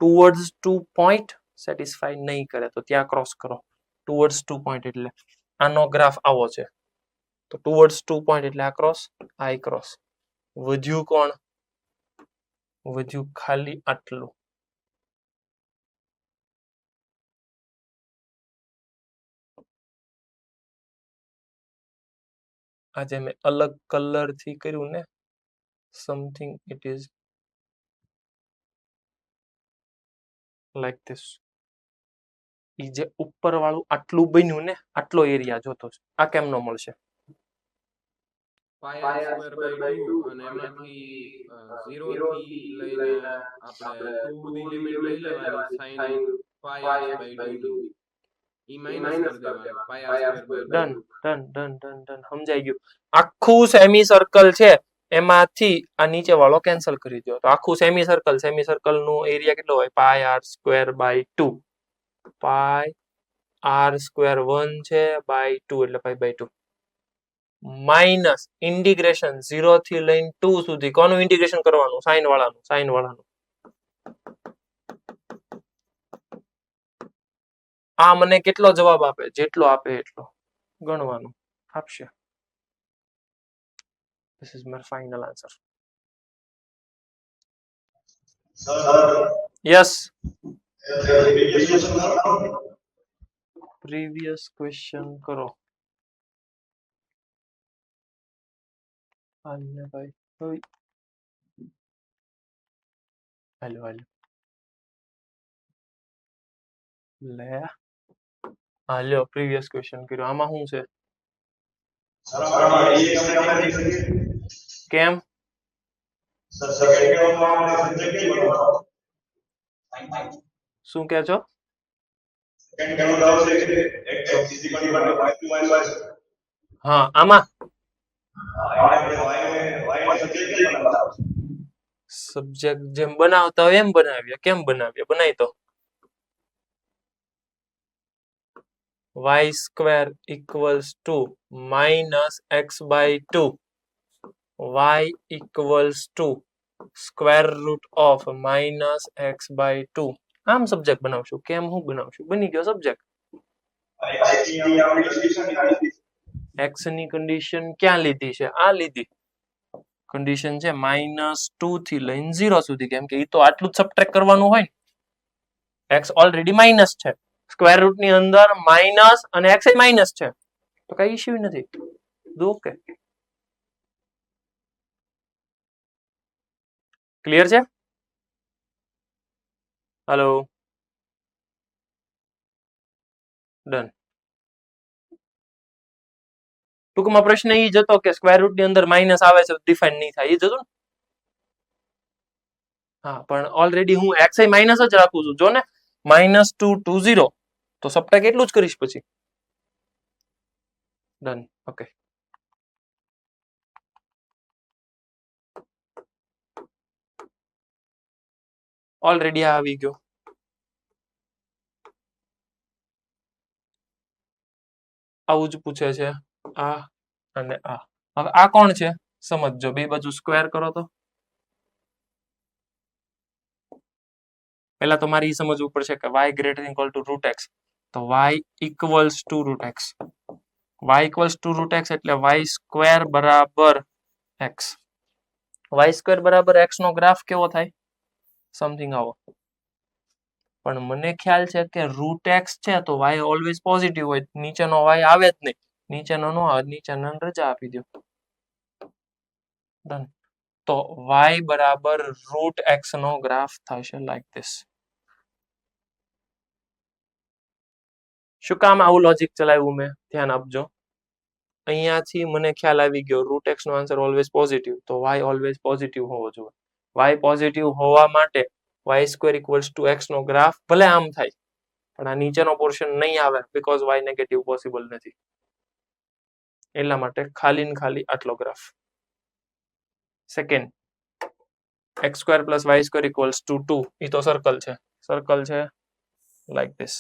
towards 2 point satisfy નહીં કરે તો ત્યાં ક્રોસ કરો. ટુવર્ડ્સ 2 પોઈન્ટ એટલે આનો ગ્રાફ આવો છે તો ટુવર્ડ્સ 2 પોઈન્ટ એટલે આ ક્રોસ, આ ક્રોસ. વધ્યું કોણ? વધ્યું ખાલી આટલું. આજે મેં અલગ કલર થી કર્યું ને, something it is like this. ઈ જે ઉપર વાળું આટલું બન્યું ને, આટલો એરિયા જોતો છે. આ કેમ નો મળશે? પાઈ આર સ્ક્વેર બાય 2 અને એમાંથી 0 થી લઈને આપણે 2 સુધી લિમિટ લઈ લેવાની sin પાઈ એક્સ બાય 2 ની ઈ માઈનસ કરી દેવાનું પાઈ આર સ્ક્વેર બાય 2. ડન સમજાઈ ગયું. આખું સેમી સર્કલ છે એમાંથી આ નીચે વાળો કેન્સલ કરી દો તો આખું સેમી સર્કલ નું એરિયા કેટલો હોય pi r square by 2 pi r square 1 છે બાય 2 એટલે પાઈ બાય 2 માઇનસ ઇન્ટિગ્રેશન 0 થી લઈને 2 સુધી કોનું ઇન્ટિગ્રેશન કરવાનું સાઇન વાળાનું આ મને કેટલો જવાબ આપે જેટલો આપે એટલો ગણવાનું આપશે. This is my final answer. Yes. Previous question કરો. હાલો લે હાલો પ્રીવિયસ ક્વેશ્ચન કર્યો આમાં શું છે કેમ શું કે છો હા આમાં સબ્જેક્ટ જેમ બનાવતા હોય એમ બનાવીએ કેમ બનાવીએ બનાવી તો y square equals to minus x by 2 y equals to square root of minus x by 2 આમ સબ્જેક્ટ બનાવશું કેમ હું બનાવશું બની ગયો સબ્જેક્ટ x ની કન્ડિશન ક્યાં લીધી છે આ લીધી કન્ડિશન છે -2 થી લઈને 0 સુધી કેમ કે ઈ તો આટલું જ સબટ્રેક્ટ કરવાનું હોય x ઓલરેડી માઈનસ છે સ્ક્વેર રૂટ ની અંદર માઈનસ અને x એ માઈનસ છે તો કઈ ઇશ્યુ નથી ઓકે ક્લિયર છે હેલો ડન ટૂંકમાં પ્રશ્ન એ જ હતો કે સ્ક્વેર રૂટ ની અંદર માઈનસ આવે છે ડિફાઇન નહીં થાય એ જ હતું ને હા પણ ઓલરેડી હું x એ માઈનસ જ રાખું છું જો ને -2 to 0 તો સબટ્રેક્ટ એટલું જ કરીશ પછી ડન ઓકે ઓલરેડી આવી ગયો આવું જ પૂછે છે આ અને આ હવે આ કોણ છે સમજજો બે બાજુ સ્ક્વેર કરો તો પહેલા તો મારે એ સમજવું પડશે કે y greater than equal to root x તો y equals to root x y equals to root x એટલે y square બરાબર x y square બરાબર x નો ગ્રાફ કેવો થાય સમથિંગ આવો પણ મને ખ્યાલ છે કે રૂટ x છે તો y ઓલવેઝ પોઝિટિવ હોય નીચેનો y આવે જ નહીં નીચેનો નો આવે નીચેનો રજા આપી દો ડન તો y બરાબર રૂટ x નો ગ્રાફ થશે લાઈક ધીસ શું કામ આવું લોજિક ચલાવ્યું મેં ધ્યાન આપજો અહીંયાથી મને ખ્યાલ આવી ગયો રૂટ x નો આન્સર ઓલવેઝ પોઝિટિવ તો y ઓલવેઝ પોઝિટિવ હોવો જોઈએ y પોઝિટિવ હોવા માટે y square equals to x નો ગ્રાફ ભલે આમ થાય પણ આ નીચેનો પોર્શન નહીં આવે બીકોઝ y નેગેટિવ પોસિબલ નથી એટલા માટે ખાલી ને ખાલી આટલો graph second x square plus y square equals two 2 એ તો સર્કલ છે લાઈક ધીસ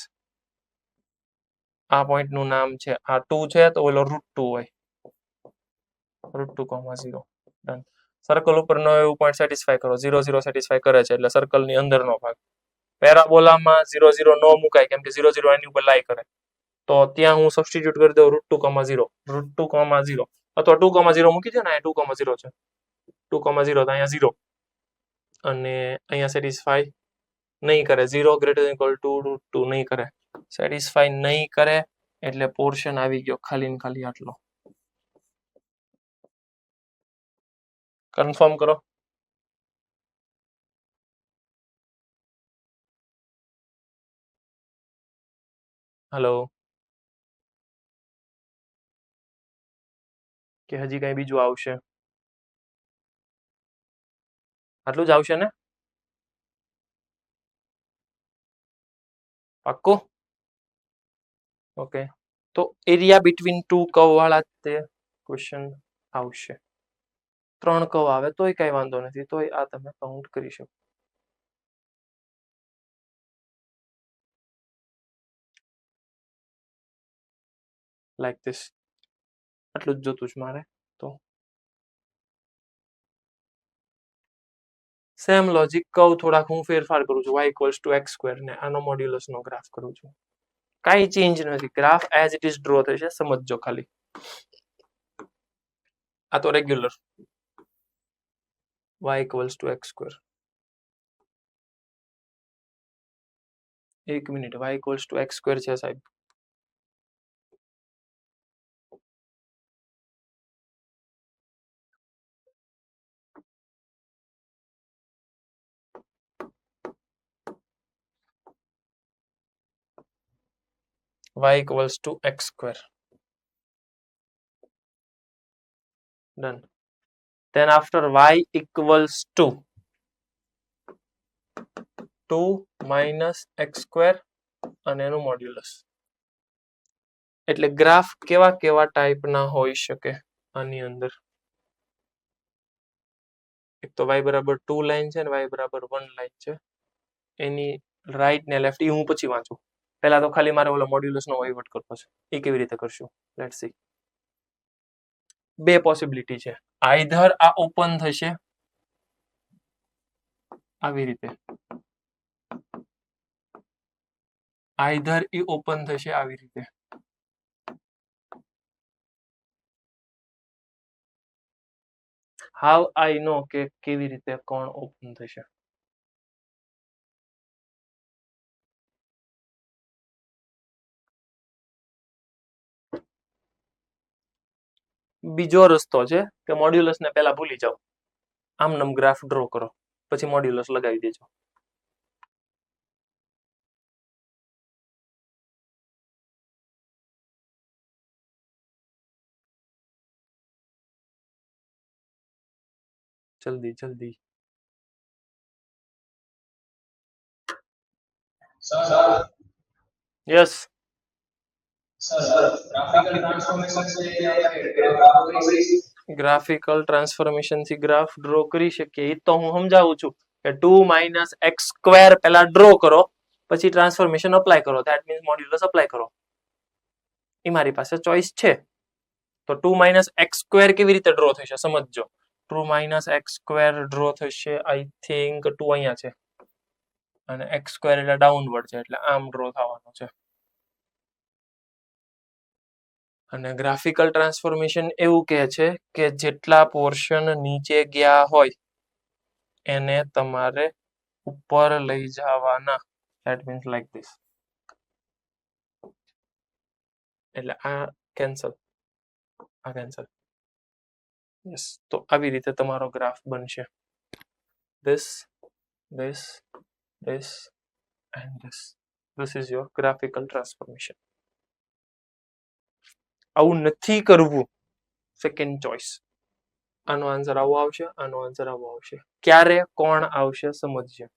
આ પોઈન્ટ નું નામ છે આ 2 છે તો ઓલો √2 હોય √2,0 ડન સર્કલ ઉપર નો એવું પોઈન્ટ સેટિસ્ફાય કરો 0 0 સેટિસ્ફાય કરે છે એટલે સર્કલ ની અંદરનો ભાગ પેરાબોલામાં 0 0 નો મુકાય કેમ કે 0 0 એની ઉપર લાય કરે તો ત્યાં હું સબસ્ટિટ્યુટ કરી દઉં √2,0 √2,0 અથવા 2,0 મૂકી દો ને અહીંયા 2,0 છે 2,0 તો અહીંયા 0 અને અહીંયા સેટિસ્ફાય નહીં કરે 0 ગ્રેટર ધેન ઇક્વલ ટુ √2 નહીં કરે સેટિસ્ફાય નહીં કરે એટલે પોર્શન આવી ગયો ખાલી ને ખાલી આટલો કન્ફર્મ કરો હેલો કે હજી કઈ બીજું આવશે? આટલું જ આવશે ને? પાક્કું? ઓકે, તો એરિયા બિટવીન ટુ કર્વ વાળા તે ક્વેશ્ચન આવશે. 3 કર્વ આવે તોય કઈ વાંધો નથી, તોય આ તમે કાઉન્ટ કરી શકો. Like this. આટલું જ જોતું છે મારે. તો સેમ લોજિક કહું, થોડાક હું ફેરફાર કરું છું. y equals to x square ને આનો મોડ્યુલસ નો ગ્રાફ કરું છું. કાંઈ ચેન્જ નથી, graph as it is draw થશે. સમજજો ખાલી. આ તો regular y equals to x square. 1 minute, y equals to x square છે સાહેબ. y equals to x square. Done. Then after y equals to 2 minus x square અને એનું modulus. એટલે ગ્રાફ કેવા કેવા ટાઈપના હોઈ શકે આની અંદર? એક તો y બરાબર 2 લાઈન છે ને y બરાબર 1 લાઈન છે. એની રાઈટ ને લેફ્ટ હું પછી વાંચું. પહેલા તો ખાલી મારે ઓલો મોડ્યુલસ નો વહીવટ કરવો છે. એ કેવી રીતે કરશું? Let's see. બે પોસિબિલિટી છે. આઈધર આ ઓપન થશે આવી રીતે, આઈધર ઈ ઓપન થશે આવી રીતે. હાઉ આઈ નો કે કેવી રીતે કોણ ઓપન થશે? બીજો રસ્તો છે કે મોડ્યુલસ ને પહેલા ભૂલી જાઓ, આમ નમ ગ્રાફ ડ્રો કરો, પછી મોડ્યુલસ લગાવી દેજો. જલ્દી જલ્દી. યસ ગ્રાફિકલ ટ્રાન્સફોર્મેશન થી ગ્રાફ ડ્રો કરી શકીએ. એ તો હું સમજાવું છું કે 2 માઇનસ એક્સ સ્ક્વેર પહેલા ડ્રો કરો, પછી ટ્રાન્સફોર્મેશન અપ્લાય કરો. ધેટ મીન્સ મોડ્યુલસ અપ્લાય કરો. એ મારી પાસે ચોઇસ છે. તો 2 માઇનસ એક્સ સ્ક્વેર કેવી રીતે ડ્રો થશે સમજજો. 2 માઇનસ એક્સ સ્ક્વેર ડ્રો થશે, આઈ થિંક 2 અહીંયા છે અને એક્સ સ્ક્વેર એટલે ડાઉનવર્ડ છે, એટલે આમ ડ્રો થવાનો છે. અને ગ્રાફિકલ ટ્રાન્સફોર્મેશન એવું કહે છે કે જેટલા પોર્શન નીચે ગયા હોય એને તમારે ઉપર લઈ જવાના. That means like this. એટલે આ કેન્સલ, આ કેન્સલ. યસ, તો આવી રીતે તમારો ગ્રાફ બનશે. This, this, this and this. This is your graphical transformation. આવું નથી કરવું, સેકન્ડ ચોઇસ. આનો આન્સર આવો આવશે, આનો આન્સર આવો આવશે. ક્યારે કોણ આવશે સમજશે.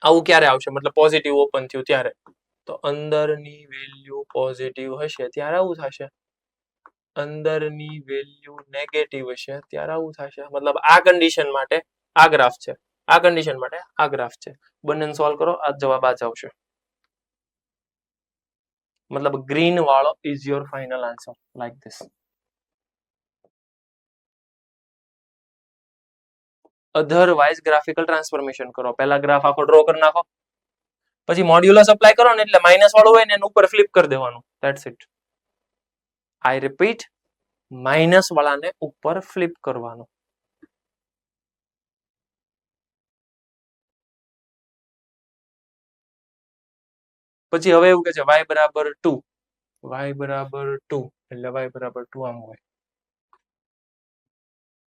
આવું ક્યારે આવશે મતલબ પોઝિટિવ ઓપન થયું ત્યારે. તો અંદરની વેલ્યુ પોઝિટિવ હશે ત્યારે આવું થશે, અંદરની વેલ્યુ નેગેટિવ હશે ત્યારે આવું થશે. મતલબ આ કન્ડિશન માટે આ ગ્રાફ છે, આ કન્ડિશન માટે આ ગ્રાફ છે. બંનેને સોલ્વ કરો, આ જવાબ આ જ આવશે. મતલબ ગ્રીન વાળો is your final answer, like this. Otherwise graphical transformation કરો. પહેલા ગ્રાફ આખો ડ્રો કરી નાખો, પછી મોડ્યુલસ અપ્લાય કરો ને એટલે માઇનસ વાળું હોય ને એનું ઉપર ફ્લિપ કરી દેવાનું. That's it. I repeat, minus વાળાને ઉપર ફ્લિપ કરવાનું. પછી હવે એવું કે છે y બરાબર 2, y બરાબર 2 એટલે y બરાબર 2 આમ હોય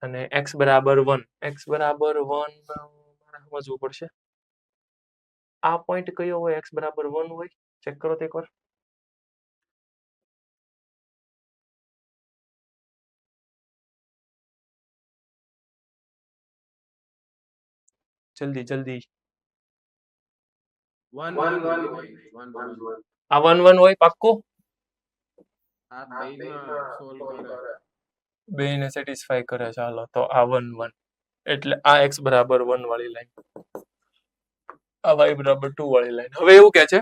અને x બરાબર 1, x બરાબર 1 સમજવું પડશે. આ પોઈન્ટ કયો હોય? x બરાબર 1 હોય. ચેક કરો તો એકવાર. જલ્દી જલ્દી. 1 1 હોય ભાઈ 1 1 આ 1 1 હોય પાક્કું? આ બેયમાં સોલ્વ કરે બેયને સેટિસ્ફાય કરે. ચાલો તો આ 1 1 એટલે આ x બરાબર 1 વાળી લાઈન, આ y બરાબર 2 વાળી લાઈન. હવે એવું કે છે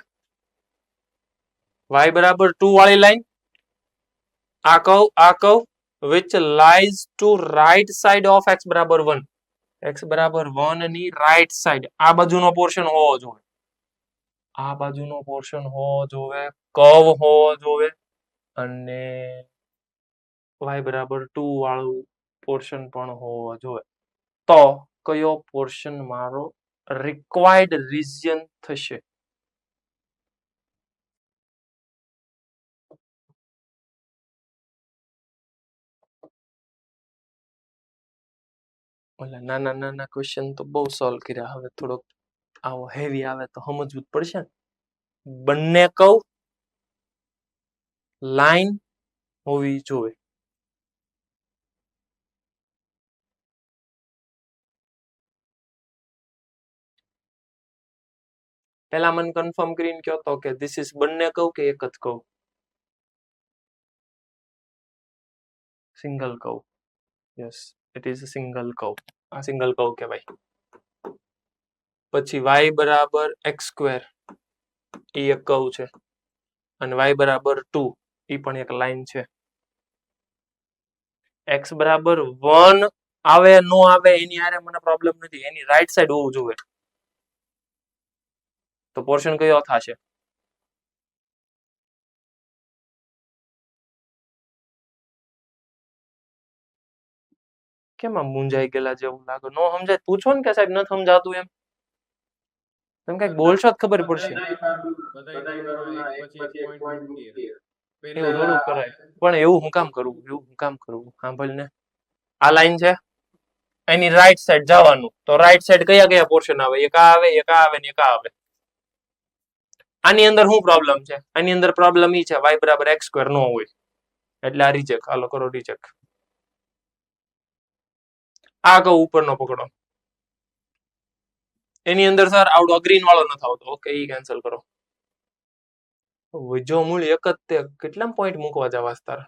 y બરાબર 2 વાળી લાઈન, આ curve which lies to right side of x બરાબર 1. x બરાબર 1 ની રાઈટ સાઈડ આ બાજુનો પોર્શન હોવો જોઈએ, આ બાજુનો પોર્શન હોવો જોઈએ, કર્વ હોવો જોઈએ અને y બરાબર 2 વાળું પોર્શન પણ હોવો જોઈએ. તો કયો પોર્શન મારો રિક્વાયર્ડ રિજિયન થશે? ઓલા નાના નાના ક્વેશ્ચન તો બહુ સોલ્વ કર્યા, હવે થોડોક આવો હેવી આવે તો સમજવું જ પડશે ને. બંને કર્વ લાઈન હોવી જોઈએ. પેલા મને કન્ફર્મ કરીને કહો તો કે ધીસ ઇઝ બંને કર્વ કે એક જ curve? Single curve. Yes, it is a single curve. આ સિંગલ કર્વ કહેવાય. પછી y બરાબર x² એ એક કર્વ છે અને y બરાબર 2 એ પણ એક લાઈન છે. x બરાબર 1 આવે નો આવે એની હારે મને પ્રોબ્લેમ નથી, એની રાઈટ સાઈડ હોવું જોઈએ. તો પોર્શન કયો થશે? કેમ આમ મૂંઝાઈ ગયેલા જેવું લાગે? નો સમજાય પૂછો ને કે સાહેબ ન સમજાતું એમ. તમે કઈક બોલશો જ ખબર પડશે. બધાય નંબરમાં એક પછી એક પોઈન્ટ મૂકીએ એવું થોડું કરાય. પણ એવું હું કામ કરવું? એવું હું કામ કરવું? સાંભળ ને, આ લાઈન છે, એની રાઈટ સાઈડ જવાનું. તો રાઈટ સાઈડ કયા કયા પોર્શન આવે? એક આ આવે, એક આ આવે ને એક આ આવે. આની અંદર શું પ્રોબ્લેમ છે? આની અંદર પ્રોબ્લેમ ઈ છે y બરાબર x² નો હોય એટલે આ રિજેક્ટ. હાલો કરો રિજેક્ટ. આ કહું ઉપરનો પકડો, એની અંદર સર આવડો ગ્રીન વાળો નથી આવતો. ઓકે, ઈ કેન્સલ કરો. જો મૂળ એક જ તે કેટલા પોઈન્ટ મૂકવા જવા તાર?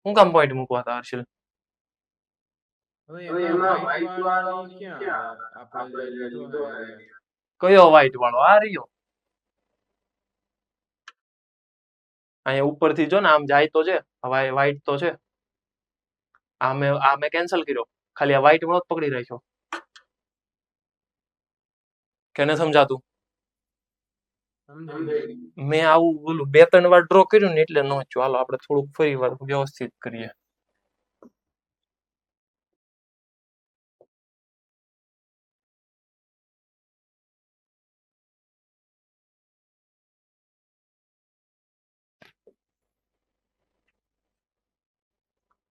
હું કામ પોઈન્ટ મૂકવા તા હર્ષિલ? હવે એમાં વ્હાઈટ વાળો ક્યાં આવે? આપણે જે લીધો હે એરિયા. કયો વ્હાઈટ વાળો? આ રહ્યો. અહીંયા ઉપરથી જો ને આમ જાય તો છે, વ્હાઈટ તો છે. આ મેં કેન્સલ કર્યો, ખાલી આ વ્હાઈટ વાળો જ પકડી રાખ્યો. કેને સમજાતું? મેં આવું બોલું 2-3 વાર ડ્રો કર્યું ને એટલે નો થયું. હાલો આપણે થોડુંક ફરી વાર વ્યવસ્થિત કરીએ.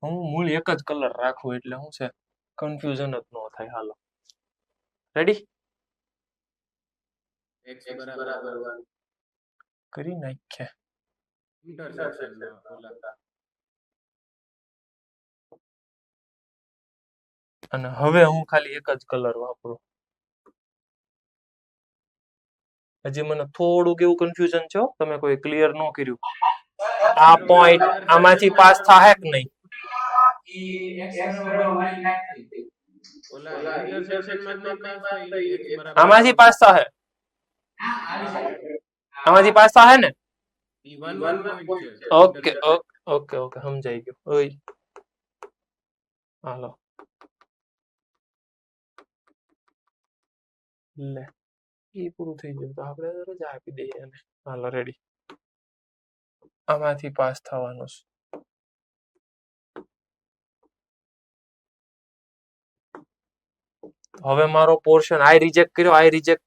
હું મૂળ એક જ કલર રાખું એટલે શું છે કન્ફ્યુઝન જ ન થાય. હાલો રેડી? x બરાબર 1 કરી નાખ્યા. ઇન્ટરસેક્શનમાં ઓલા અને હવે હું ખાલી એક જ કલર વાપરું. હજી મને થોડુંક એવું કન્ફ્યુઝન છે, તમે કોઈ ક્લિયર ન કર્યું. આ પોઈન્ટ આમાંથી પાસ થાય કે નહીં? ઓલા ઇન્ટરસેક્શનમાં જ નહીં પાસ થાય x બરાબર આમાંથી પાસ થાય, આમાંથી પાસ થાય ને? ઈ 1 1 પોઈન્ટ છે. ઓકે ઓકે ઓકે સમજાઈ ગયું. ઓય હાલો લે, એ પૂરું થઈ ગયું તો આપણે રજા આપી દઈએ એને. હાલો રેડી, આમાંથી પાસ થવાનું છે. હવે મારો પોર્શન આઈ રિજેક્ટ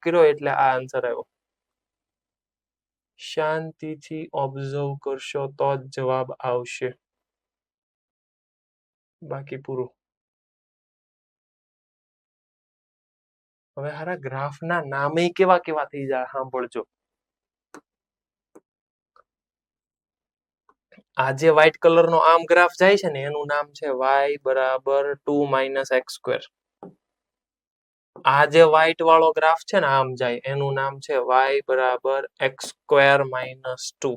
કર્યો એટલે આ આન્સર આવ્યો. શાંતિથી ઓબ્ઝર્વ કરશો તો જ જવાબ આવશે, બાકી પૂરું. હવે હારા ગ્રાફના નામે કેવા કેવા થઈ જાય સાંભળજો. આ જે વ્હાઈટ કલર નો આમ ગ્રાફ જાય છે ને એનું નામ છે y બરાબર 2 - x². આ જે વ્હાઈટ વાળો ગ્રાફ છે ને આમ જાય એનું નામ છે y બરાબર x² - 2.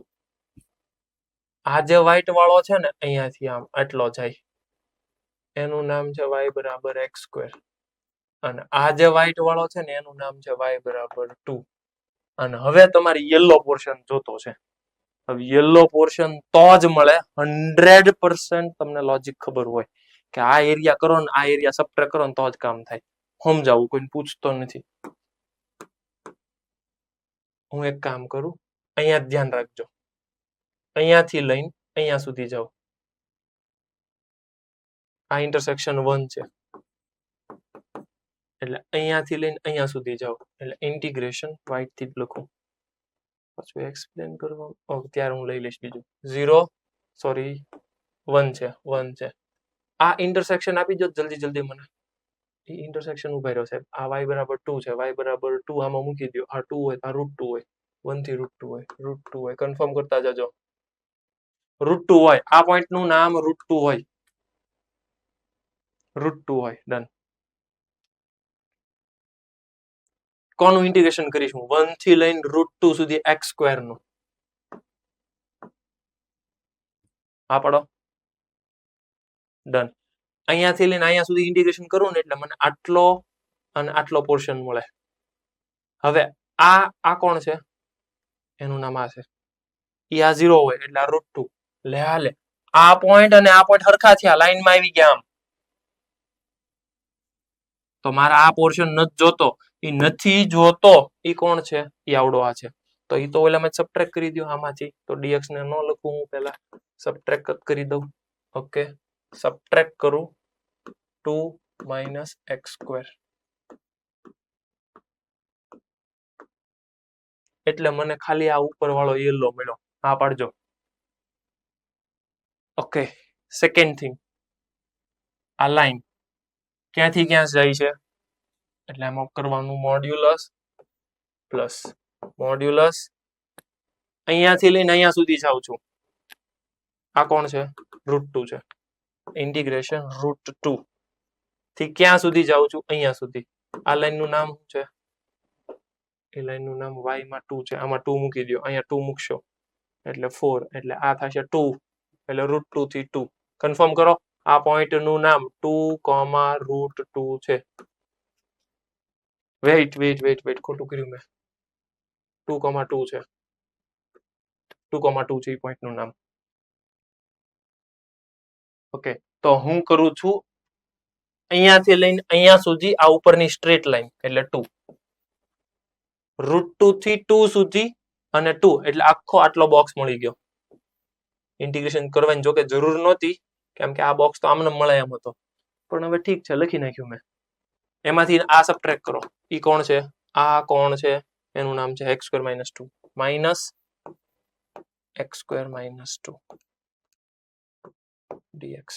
આ જે વ્હાઈટ વાળો છે ને અહીંયાથી આમ આટલો જાય એનું નામ છે y બરાબર x². અને આ જે વ્હાઈટ વાળો છે ને એનું નામ છે y બરાબર 2. અને હવે તમારે યલો પોર્શન જોતો છે. હવે યલો પોર્શન તો જ મળે 100% તમને લોજિક ખબર હોય કે આ એરિયા કરો ને આ એરિયા સબટ્રેક્ટ કરો ને તો જ કામ થાય. સમજાવું કોઈને પૂછતો નથી. હું એક કામ કરું અહીંયા ધ્યાન રાખજો. અહીંયાથી લઈને અહીંયા સુધી જાઓ. આ ઇન્ટરસેક્શન 1 છે એટલે અહીંયાથી લઈને અહીંયા સુધી જાઓ એટલે ઇન્ટિગ્રેશન વ્હાઈટ થી જ લખું. પાછું એક્સપ્લેન કરવા ત્યારે હું લઈ લઈશ બીજું 0 સોરી 1 છે 1 છે. આ ઇન્ટરસેક્શન આપી દો જલ્દી મને. એ ઇન્ટરસેક્શન ઉભા રહ્યો સાહેબ. આ y બરાબર 2 છે y બરાબર 2 આમાં મૂકી દો. આ 2 હોય આ √2 હોય 1 થી √2 હોય √2 હોય. કન્ફર્મ કરતા જજો. √2 હોય આ પોઈન્ટ નું નામ √2 હોય √2 હોય. ડન. કોનું ઇન્ટિગ્રેશન કરીશું 1 થી લઈને √2 સુધી x² નું. હા પડો. ડન. અહીંયાથી લઈને અહીંયા સુધી ઇન્ટિગ્રેશન કરું ને એટલે મને આટલો અને આટલો પોર્શન મળે. હવે આ કોણ છે એનું નામ આ છે. ઈ આ 0 હોય એટલે આ √2 લે હાલે. આ પોઈન્ટ અને આ પોઈન્ટ હરખા થયા લાઈનમાં આવી ગયા આમ. તો મારા આ પોર્શન નથી જોતો. ઈ નથી જોતો. ઈ કોણ છે? ઈ આવડો આ છે. તો ઈ તો ઓલા મેં સબટ્રેક્ટ કરી દો આમાંથી. તો dx ને ન લખું હું પહેલા સબટ્રેક્ટ કરી દઉં. ઓકે સબટ્રેક્ટ કરું 2 - x². એટલે મને ખાલી આ ઉપર વાળો યલો મળ્યો. હા પાડજો. ઓકે સેકન્ડ થિંગ આ લાઈન ક્યાંથી ક્યાં જાય છે એટલે આમાં કરવાનું મોડ્યુલસ પ્લસ મોડ્યુલસ. અહીંયાથી લઈને અહીંયા સુધી જાઉં છું. આ કોણ છે? √2 છે. ઇન્ટિગ્રેશન √2 થી ક્યાં સુધી જાઉં છું? અહીંયા સુધી. આ લાઈન નું નામ શું છે? એ લાઈન નું નામ y માં 2 છે. આમાં 2 મૂકી દો. અહીંયા 2 મૂકશો એટલે 4 એટલે આ થશે 2 એટલે √2 થી 2. કન્ફર્મ કરો. આ પોઈન્ટ નું નામ 2, √2 છે. વેઇટ ખોટું કર્યું મેં. 2, 2 છે. 2, 2 છે એ પોઈન્ટ નું નામ. ઓકે તો હું કરું છું અહીંયાથી લઈને અહીંયા સુધી આ ઉપરની સ્ટ્રેટ લાઈન એટલે 2. √2 થી 2 સુધી અને 2 એટલે આખો આટલો બોક્સ મળી ગયો. ઇન્ટિગ્રેશન કરવાની જોકે જરૂર નહોતી કેમ કે આ બોક્સ તો આમને મળે એમ હતો. પણ હવે ઠીક છે લખી નાખ્યું મેં. એમાંથી આ સબટ્રેક્ટ કરો. ઈ કોણ છે? આ કોણ છે? એનું નામ છે x² - 2 માઇનસ x² - 2 dx.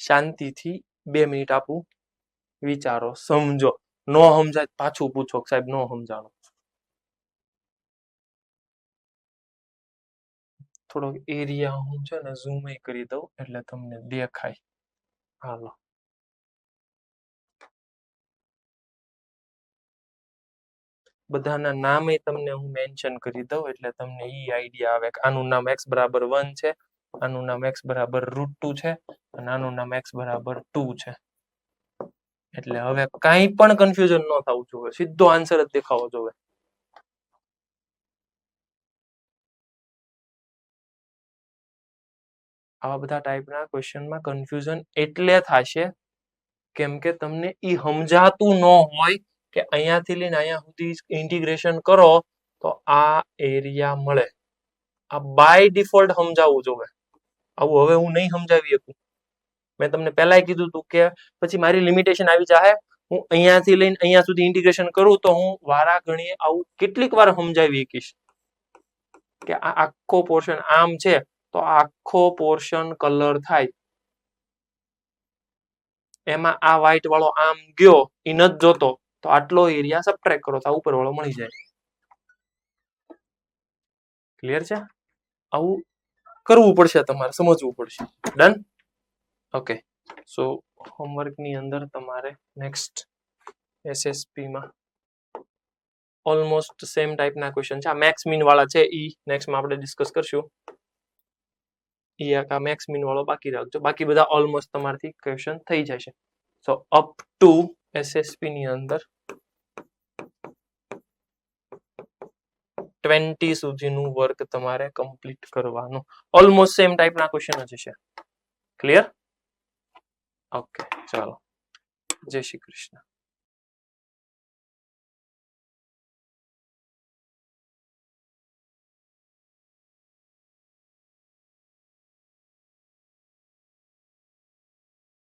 શાંતિથી 2 મિનિટ આપું વિચારો સમજો. નો સમજાય પાછું પૂછો સાહેબ નો સમજાણો. થોડોક એરિયા હું છે ને ઝૂમ કરી દઉં એટલે તમને દેખાય. હાલો બધાના નામે તમને હું મેન્શન કરી દઉં એટલે તમને ઈ આઈડિયા આવે કે આનું નામ x બરાબર 1 છે, આનું નામ x બરાબર √2 છે અને આનું નામ x બરાબર 2 છે. એટલે હવે કાંઈ પણ કન્ફ્યુઝન ન થવું જોઈએ. સીધો આન્સર જ દેખાવો જોઈએ. આવા બધા ટાઈપના ક્વેશ્ચનમાં કન્ફ્યુઝન એટલે થશે કેમ કે તમને ઈ સમજાતું ન હોય કે અહીંયાથી લઈને અહીંયા સુધી ઇન્ટિગ્રેશન કરો તો આ એરિયા મળે. આ બાય ડિફોલ્ટ સમજાવવું જોઈએ. આવું હવે હું નહીં સમજાવી શકું. મેં તમને પહેલા કીધું હતું કે પછી મારી લિમિટેશન આવી જાય. હું અહીંયાથી લઈને અહીંયા સુધી ઇન્ટિગ્રેશન કરું તો હું વારા ઘણીએ આવું કેટલીક વાર સમજાવી શકીશ કે આ આખો પોર્શન આમ છે તો આખો પોર્શન કલર થાય. એમાં આ વ્હાઈટ વાળો આમ ગયો એ નથી જોતો તો તો આટલો એરિયા સબટ્રેક્ટ કરો તો આ ઉપરવાળો મળી જાય. ક્લિયર છે? આવું કરવું પડશે, તમારે સમજવું પડશે. ડન? ઓકે. સો હોમવર્કની અંદર તમારે નેક્સ્ટ એસએસપી માં ઓલમોસ્ટ સેમ ટાઈપના ક્વેશ્ચન છે. આ મેક્સ મીન વાળા છે, ઈ નેક્સ્ટમાં આપણે ડિસ્કસ કરશું. ઈ આ મેક્સ મીન વાળો બાકી રાખજો, બાકી બધા ઓલમોસ્ટ તમારથી ક્વેશ્ચન થઈ જશે. સો અપ ટુ એસએસપી ની અંદર 20 સુધીનું વર્ક તમારે કમ્પ્લીટ કરવાનું. ઓલમોસ્ટ સેમ ટાઈપના ક્વેશ્ચન જ છે. ક્લિયર? ઓકે, ચાલો. જય શ્રી કૃષ્ણ.